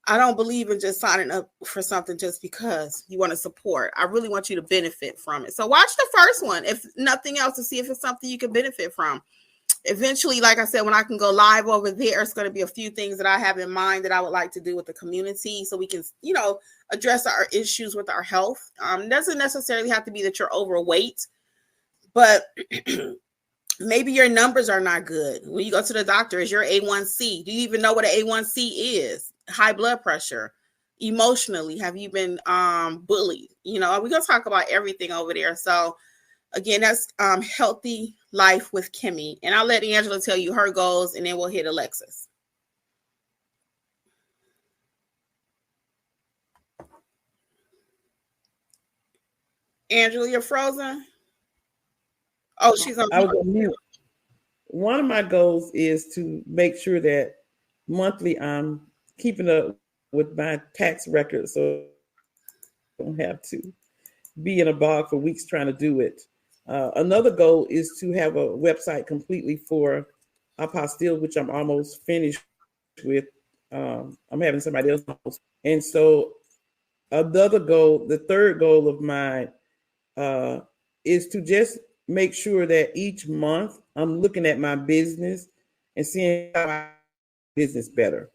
I don't believe in just signing up for something just because you want to support. I really want you to benefit from it. So watch the first one, if nothing else, to see if it's something you can benefit from. eventually, like I said, when I can go live over there, it's going to be a few things that I have in mind that I would like to do with the community so we can, address our issues with our health. It doesn't necessarily have to be that you're overweight, but maybe your numbers are not good. When you go to the doctor, is your A1C? Do you even know what an A1C is? High blood pressure. Emotionally, have you been bullied? We're going to talk about everything over there. So again, that's Healthy Life with Kimmi. And I'll let Angela tell you her goals, and then we'll hit Alexis. Angela, you're frozen. Oh, she's on mute. One of my goals is to make sure that monthly I'm keeping up with my tax records so I don't have to be in a bog for weeks trying to do it. Another goal is to have a website completely for Apostille, which I'm almost finished with. I'm having somebody else. And so another goal, the third goal of mine is to just make sure that each month I'm looking at my business and seeing how I business better.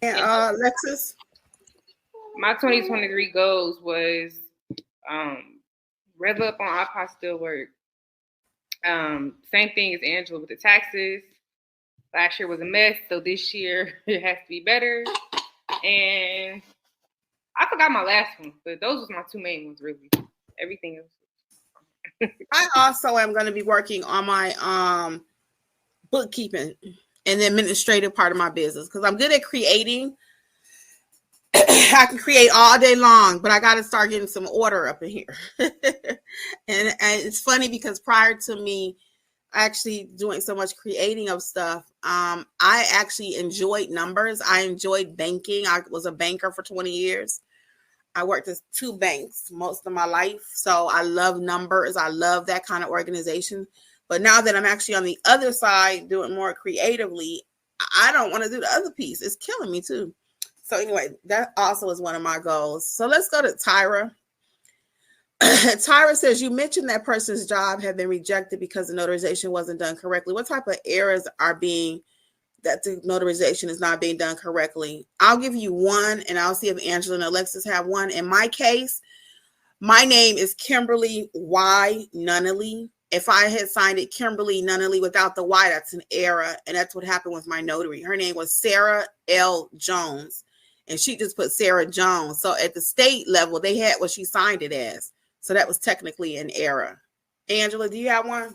And Alexis? My 2023 goals was rev up on Apostille work. Same thing as Angela with the taxes. Last year was a mess, so this year it has to be better. And I forgot my last one, but those was my two main ones, really. Everything else. I also am going to be working on my bookkeeping and the administrative part of my business because I'm good at creating. I can create all day long, but I got to start getting some order up in here. and it's funny because prior to me actually doing so much creating of stuff, I actually enjoyed numbers. I enjoyed banking. I was a banker for 20 years. I worked at 2 banks most of my life. So I love numbers. I love that kind of organization. But now that I'm actually on the other side doing more creatively, I don't want to do the other piece. It's killing me too. So anyway, that also is one of my goals. So let's go to Tyra. Tyra says, you mentioned that person's job had been rejected because the notarization wasn't done correctly. What type of errors are being that the notarization is not being done correctly? I'll give you one, and I'll see if Angela and Alexis have one. In my case, my name is Kimberly Nunnally. If I had signed it Kimberly Nunnally without the Y, that's an error. And that's what happened with my notary. Her name was Sarah L. Jones, and she just put Sarah Jones. So at the state level, they had what she signed it as. So that was technically an error. Angela, do you have one?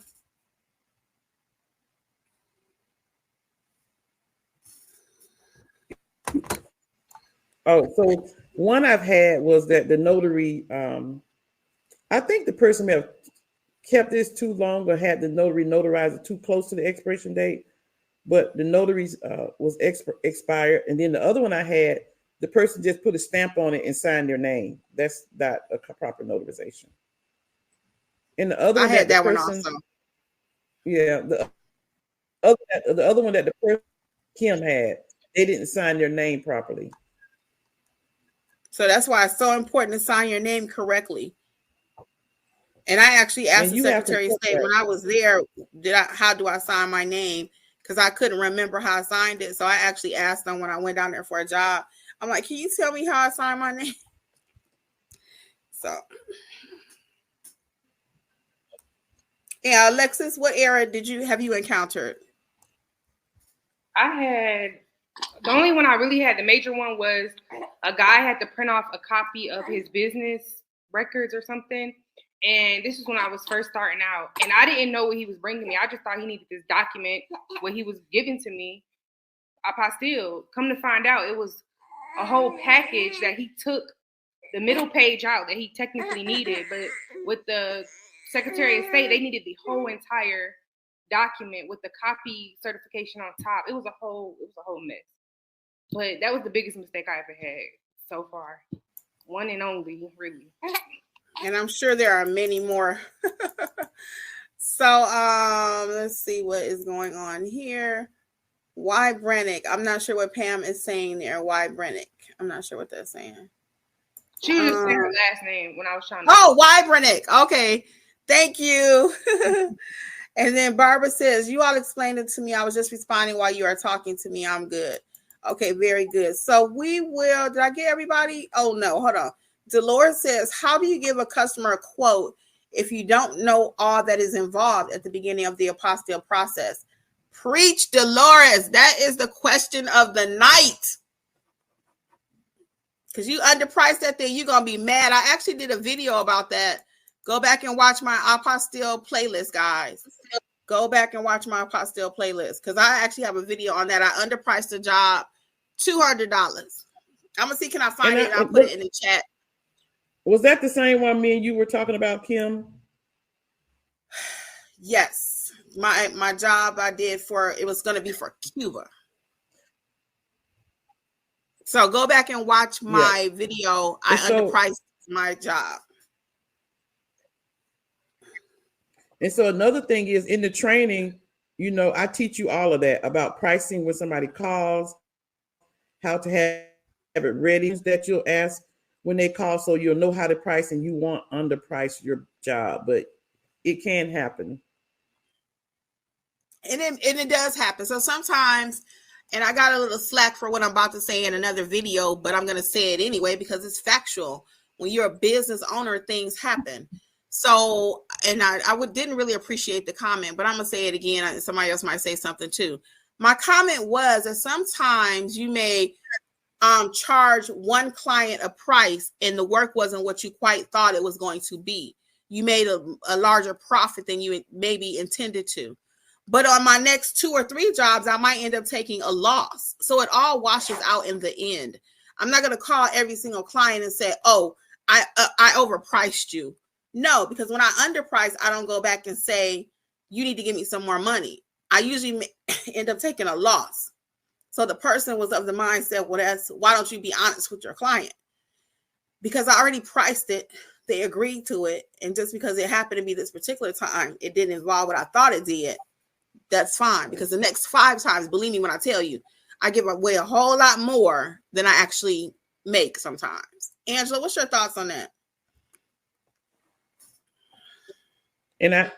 Oh, so one I've had was that the notary, I think the person may have kept this too long or had the notary notarize it too close to the expiration date, but the notaries was expired. And then the other one I had, the person just put a stamp on it and signed their name. That's not a proper notarization. And the other I one had that person, one also. Yeah, the other one that the person Kim had, they didn't sign their name properly. So that's why it's so important to sign your name correctly. And I actually asked the Secretary of State when I was there, how do I sign my name? Because I couldn't remember how I signed it. So I actually asked them when I went down there for a job. I'm like, can you tell me how I sign my name? So, yeah, Alexis, what error have you encountered? The only one I really had, the major one, was a guy had to print off a copy of his business records or something. And this is when I was first starting out. And I didn't know what he was bringing me. I just thought he needed this document, what he was giving to me, Apostille. Come to find out, it was a whole package that he took the middle page out that he technically needed. But with the Secretary of State, they needed the whole entire document with the copy certification on top. It was a whole mess. But that was the biggest mistake I ever had so far. One and only, really. And I'm sure there are many more. So let's see what is going on here. Why Brennick? I'm not sure what Pam is saying there. Why Brennick? I'm not sure what they're saying. She was just saying her last name when I was trying to. Oh, Wybranick. Okay. Thank you. When I was trying to. Oh, Wybranick. Okay. Thank you. And then Barbara says, you all explained it to me. I was just responding while you are talking to me. I'm good. Okay, very good. So we will, did I get everybody? Oh, no, hold on. Dolores says, how do you give a customer a quote if you don't know all that is involved at the beginning of the apostille process? Preach, Dolores. That is the question of the night. Because you underpriced that thing, you're going to be mad. I actually did a video about that. Go back and watch my apostille playlist, guys. Go back and watch my apostille playlist because I actually have a video on that. I underpriced the job $200. I'm going to see, can I find it? And I'll put it in the chat. Was that the same one me and you were talking about, Kim? Yes. My job I did it was going to be for Cuba. So go back and watch my video. I underpriced my job. And so another thing is in the training, I teach you all of that about pricing when somebody calls, how to have it ready that you'll ask when they call so you'll know how to price and you won't underprice your job. But it can happen. And it does happen. So sometimes, and I got a little slack for what I'm about to say in another video, but I'm going to say it anyway because it's factual. When you're a business owner, things happen. So, and I didn't really appreciate the comment, but I'm going to say it again. Somebody else might say something too. My comment was that sometimes you may charge one client a price and the work wasn't what you quite thought it was going to be. You made a larger profit than you maybe intended to. But on my next 2 or 3 jobs, I might end up taking a loss. So it all washes out in the end. I'm not going to call every single client and say, oh, I overpriced you. No, because when I underprice, I don't go back and say, you need to give me some more money. I usually end up taking a loss. So the person was of the mindset, well, why don't you be honest with your client? Because I already priced it. They agreed to it. And just because it happened to be this particular time, it didn't involve what I thought it did. That's fine. Because the next 5 times, believe me when I tell you, I give away a whole lot more than I actually make sometimes. Angela, what's your thoughts on that? And I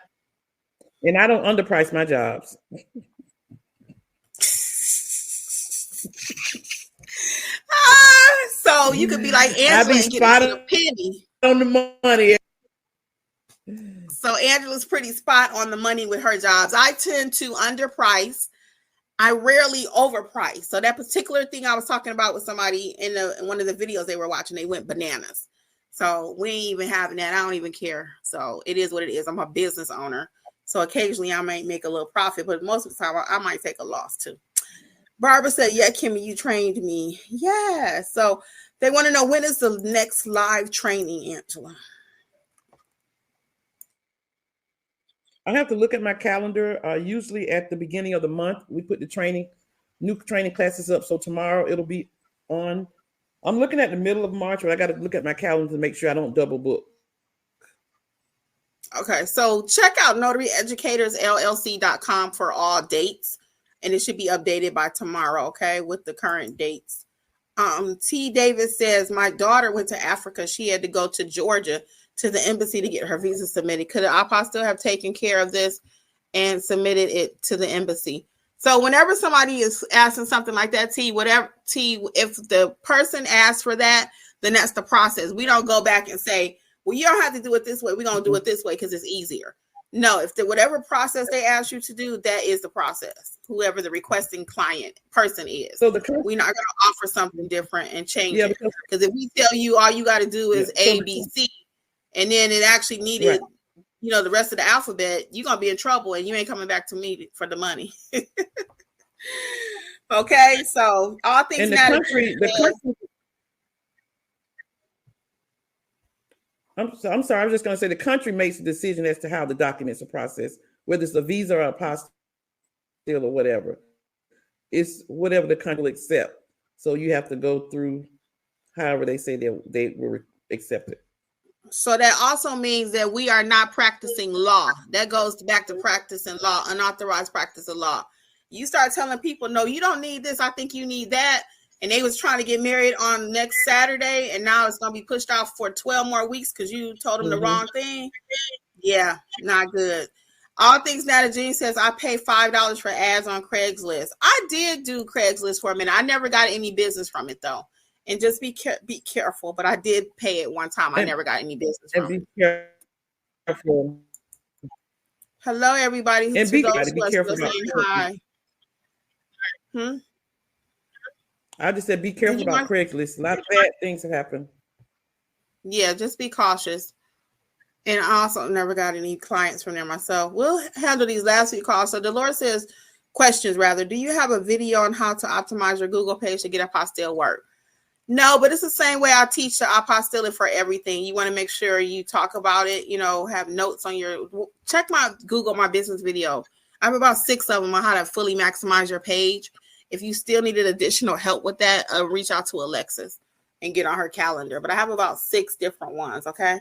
don't underprice my jobs. So you could be like Angela and get a penny on the money. So Angela's pretty spot on the money with her jobs. I tend to underprice. I rarely overprice. So that particular thing I was talking about with somebody in one of the videos they were watching, they went bananas. So we ain't even having that. I don't even care. So it is what it is. I'm a business owner. So occasionally I might make a little profit, but most of the time I might take a loss too. Barbara said, yeah, Kimmi, you trained me. Yeah. So they want to know, when is the next live training, Angela? I have to look at my calendar. Usually at the beginning of the month, we put the new training classes up. So tomorrow it'll be on. I'm looking at the middle of March, but I got to look at my calendar to make sure I don't double book. Okay, so check out notaryeducatorsllc.com for all dates, and it should be updated by tomorrow, okay, with the current dates. T. Davis says, my daughter went to Africa. She had to go to Georgia to the embassy to get her visa submitted. Could an apostille have taken care of this and submitted it to the embassy? So whenever somebody is asking something like that, if the person asks for that, then that's the process. We don't go back and say, well, you don't have to do it this way. We're going to do it this way because it's easier. No, whatever process they ask you to do, that is the process. Whoever the requesting client person is. So we're not going to offer something different and change it. Because if we tell you all you got to do is A, B, C, and then it actually needed, the rest of the alphabet, you're going to be in trouble and you ain't coming back to me for the money. Okay, so all things matter. I'm sorry. I was just going to say the country makes the decision as to how the documents are processed, whether it's a visa or a apostille or whatever. It's whatever the country will accept. So you have to go through however they say they will accept it. So that also means that we are not practicing law. That goes back to practicing law, unauthorized practice of law. You start telling people, no, you don't need this. I think you need that. and they was trying to get married on next Saturday, and now it's gonna be pushed off for 12 more weeks because you told them the wrong thing. Yeah, not good. All Things Nata Jean says, I pay $5 for ads on Craigslist. I did do Craigslist for a minute. I never got any business from it though. And just be careful. But I did pay it one time. I never got any business from it. Be careful. Hello, everybody. And be careful about hi. I just said be careful about Craigslist. A lot of bad things have happened. Yeah, just be cautious. And I also never got any clients from there myself. We'll handle these last few calls. So Dolores says, questions rather. Do you have a video on how to optimize your Google page to get apostille work? No, but it's the same way I teach the apostille for everything. You want to make sure you talk about it, have notes on your, check my Google My Business video. I have about 6 of them on how to fully maximize your page. If you still needed additional help with that, reach out to Alexis and get on her calendar. But I have about 6 different ones, okay?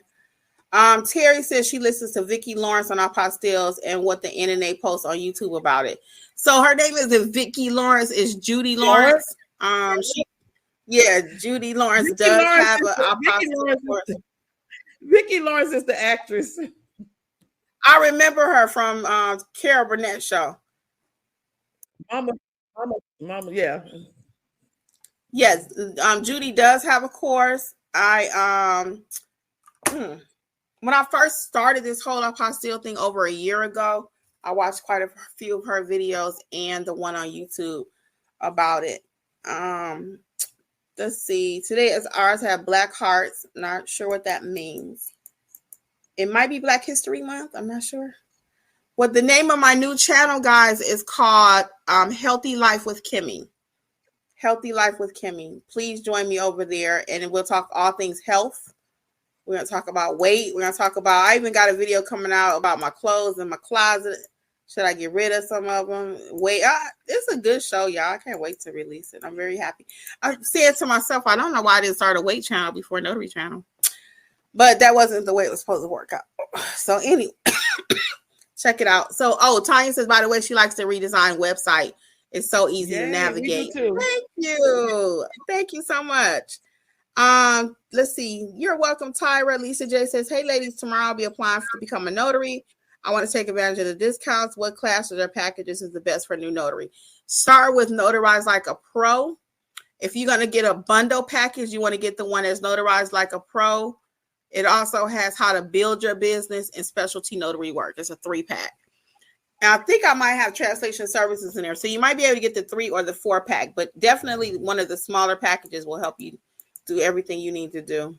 Terry says she listens to Vicki Lawrence on apostilles and what the NNA posts on YouTube about it. So her name isn't Vicki Lawrence, it's Judy Lawrence. Judy Lawrence have an apostille. Vicki Lawrence is the actress. I remember her from Carol Burnett show. Mama, yeah. Yes, Judy does have a course. When I first started this whole apostille thing over a year ago, I watched quite a few of her videos and the one on YouTube about it. Let's see. Today is ours have Black Hearts. Not sure what that means. It might be Black History Month. I'm not sure. What the name of my new channel, guys, is called Healthy Life with Kimmi. Healthy Life with Kimmi. Please join me over there, and we'll talk all things health. We're going to talk about weight. We're going to talk about, I even got a video coming out about my clothes in my closet. Should I get rid of some of them? It's a good show, y'all. I can't wait to release it. I'm very happy. I said to myself, I don't know why I didn't start a weight channel before Notary channel. But that wasn't the way it was supposed to work out. So anyway, check it out. So, Tanya says, by the way, she likes the redesigned website. It's so easy to navigate. Thank you. Thank you so much. Let's see. You're welcome, Tyra. Lisa J says, hey, ladies, tomorrow I'll be applying to become a notary. I want to take advantage of the discounts. What classes or packages is the best for new notary? Start with Notarize Like a Pro. If you're going to get a bundle package, you want to get the one that's Notarized Like a Pro. It also has how to build your business and specialty notary work. It's a 3-pack. And I think I might have translation services in there. So you might be able to get the 3 or the 4-pack, but definitely one of the smaller packages will help you do everything you need to do.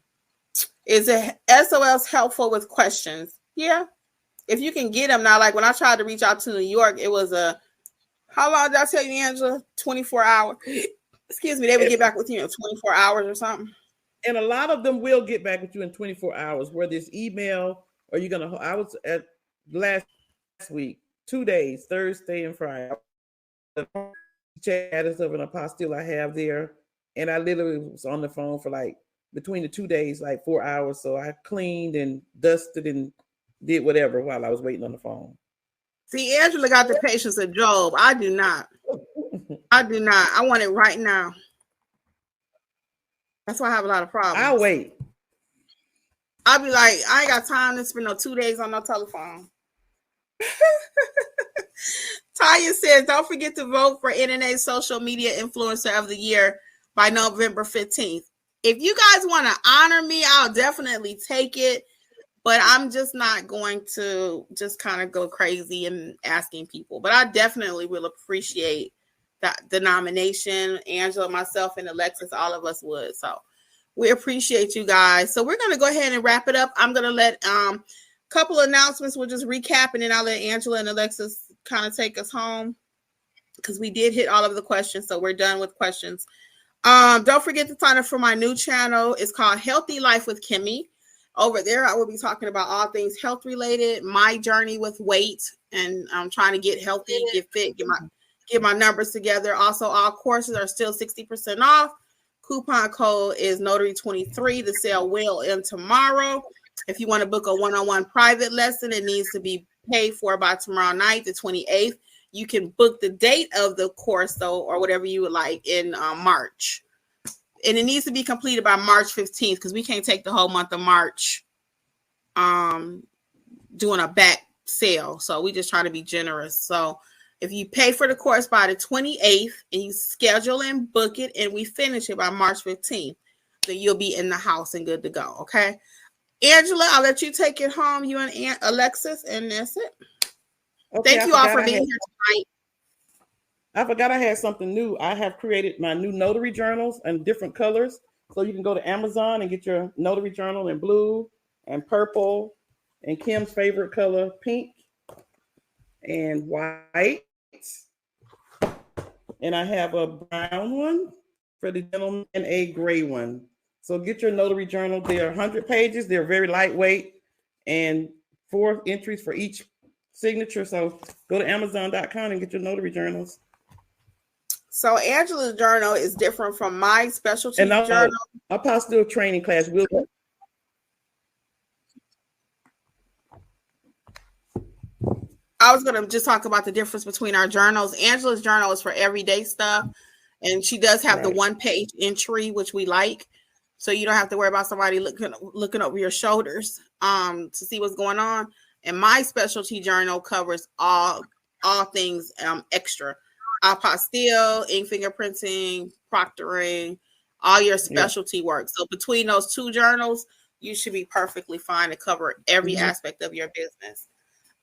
Is it SOS helpful with questions? Yeah. If you can get them now, like when I tried to reach out to New York, it was how long did I tell you, Angela? 24 hours. Excuse me. They would get back with you in 24 hours or something. And a lot of them will get back with you in 24 hours, whether it's email or you're going to, I was at last week, 2 days, Thursday and Friday. Status of an apostille I have there. And I literally was on the phone for between the 2 days, 4 hours. So I cleaned and dusted and did whatever while I was waiting on the phone. See, Angela got the patience of Job. I do not. I want it right now. That's why I have a lot of problems. I'll wait. I'll be like, I ain't got time to spend no 2 days on no telephone. Tanya says, don't forget to vote for NNA Social Media Influencer of the Year by November 15th. If you guys want to honor me, I'll definitely take it. But I'm just not going to just kind of go crazy and asking people. But I definitely will appreciate the nomination. Angela, myself, and Alexis, all of us would. So we appreciate you guys. So we're going to go ahead and wrap it up. I'm going to let a couple announcements. We'll just recap, and then I'll let Angela and Alexis kind of take us home because we did hit all of the questions. So we're done with questions. Don't forget to sign up for my new channel. It's called Healthy Life with Kimmi. Over there, I will be talking about all things health related, my journey with weight, and I'm trying to get healthy, get fit, get my numbers together. Also, all courses are still 60% off. Coupon code is Notary23. The sale will end tomorrow. If you want to book a one-on-one private lesson, it needs to be paid for by tomorrow night, the 28th. You can book the date of the course, though, or whatever you would like in March. And it needs to be completed by March 15th because we can't take the whole month of March doing a back sale. So we just try to be generous. So if you pay for the course by the 28th and you schedule and book it and we finish it by March 15th, then you'll be in the house and good to go. Okay. Angela, I'll let you take it home, you and Aunt Alexis, and that's it. Okay, thank you all for being here tonight. I forgot I had something new. I have created my new notary journals in different colors. So you can go to Amazon and get your notary journal in blue and purple and Kim's favorite color, pink and white. And I have a brown one for the gentleman and a gray one. So get your notary journal. They're 100 pages. They're very lightweight and 4 entries for each signature. So go to Amazon.com and get your notary journals. So Angela's journal is different from my specialty journal. Apostille training class will. I was going to just talk about the difference between our journals. Angela's journal is for everyday stuff. And she does have the 1-page entry, which we like. So you don't have to worry about somebody looking over your shoulders to see what's going on. And my specialty journal covers all things extra. Apostille, ink fingerprinting, proctoring, all your specialty work. So between those 2 journals, you should be perfectly fine to cover every aspect of your business.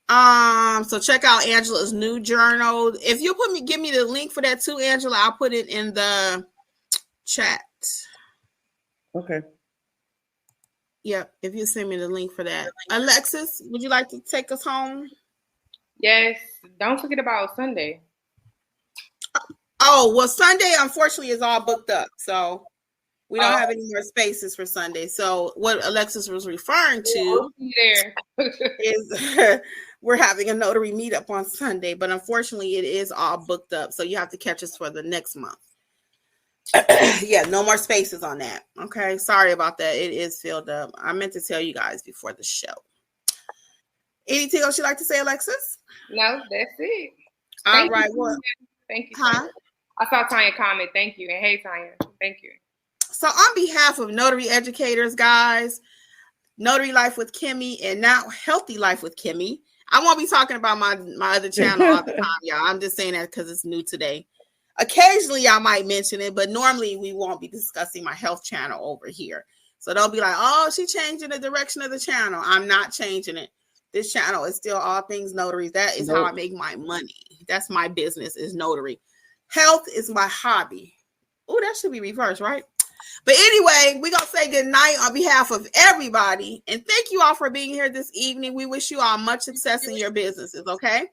So check out Angela's new journal. If you give me the link for that too, Angela, I'll put it in the chat. Okay. Yep. If you send me the link for that. Alexis, would you like to take us home? Yes. Don't forget about Sunday. Oh, well, Sunday, unfortunately, is all booked up. So we don't have any more spaces for Sunday. So what Alexis was referring to is we're having a notary meetup on Sunday, but unfortunately, it is all booked up. So you have to catch us for the next month. Yeah, no more spaces on that. Okay, sorry about that. It is filled up. I meant to tell you guys before the show. Anything else you'd like to say, Alexis? No, that's it. All right. Well, thank you. Huh? I saw Tanya comment. Thank you. And hey, Tanya. Thank you. So on behalf of notary educators, guys, Notary Life with Kimmi and now Healthy Life with Kimmi. I won't be talking about my other channel all the time, y'all. I'm just saying that because it's new today. Occasionally, I might mention it, but normally we won't be discussing my health channel over here. So don't be like, oh, she's changing the direction of the channel. I'm not changing it. This channel is still all things notary. That is how I make my money. That's my business is notary. Health is my hobby. Oh, that should be reversed, right? But anyway, we're going to say good night on behalf of everybody. And thank you all for being here this evening. We wish you all much success in your businesses, okay?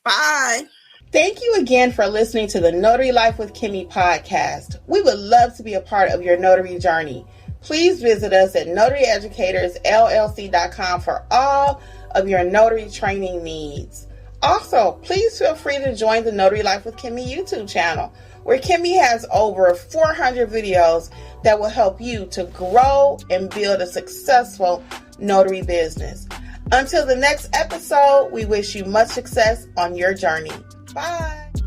Bye. Thank you again for listening to the Notary Life with Kimmi podcast. We would love to be a part of your notary journey. Please visit us at notaryeducatorsllc.com for all of your notary training needs. Also, please feel free to join the Notary Life with Kimmi YouTube channel, where Kimmi has over 400 videos that will help you to grow and build a successful notary business. Until the next episode, we wish you much success on your journey. Bye.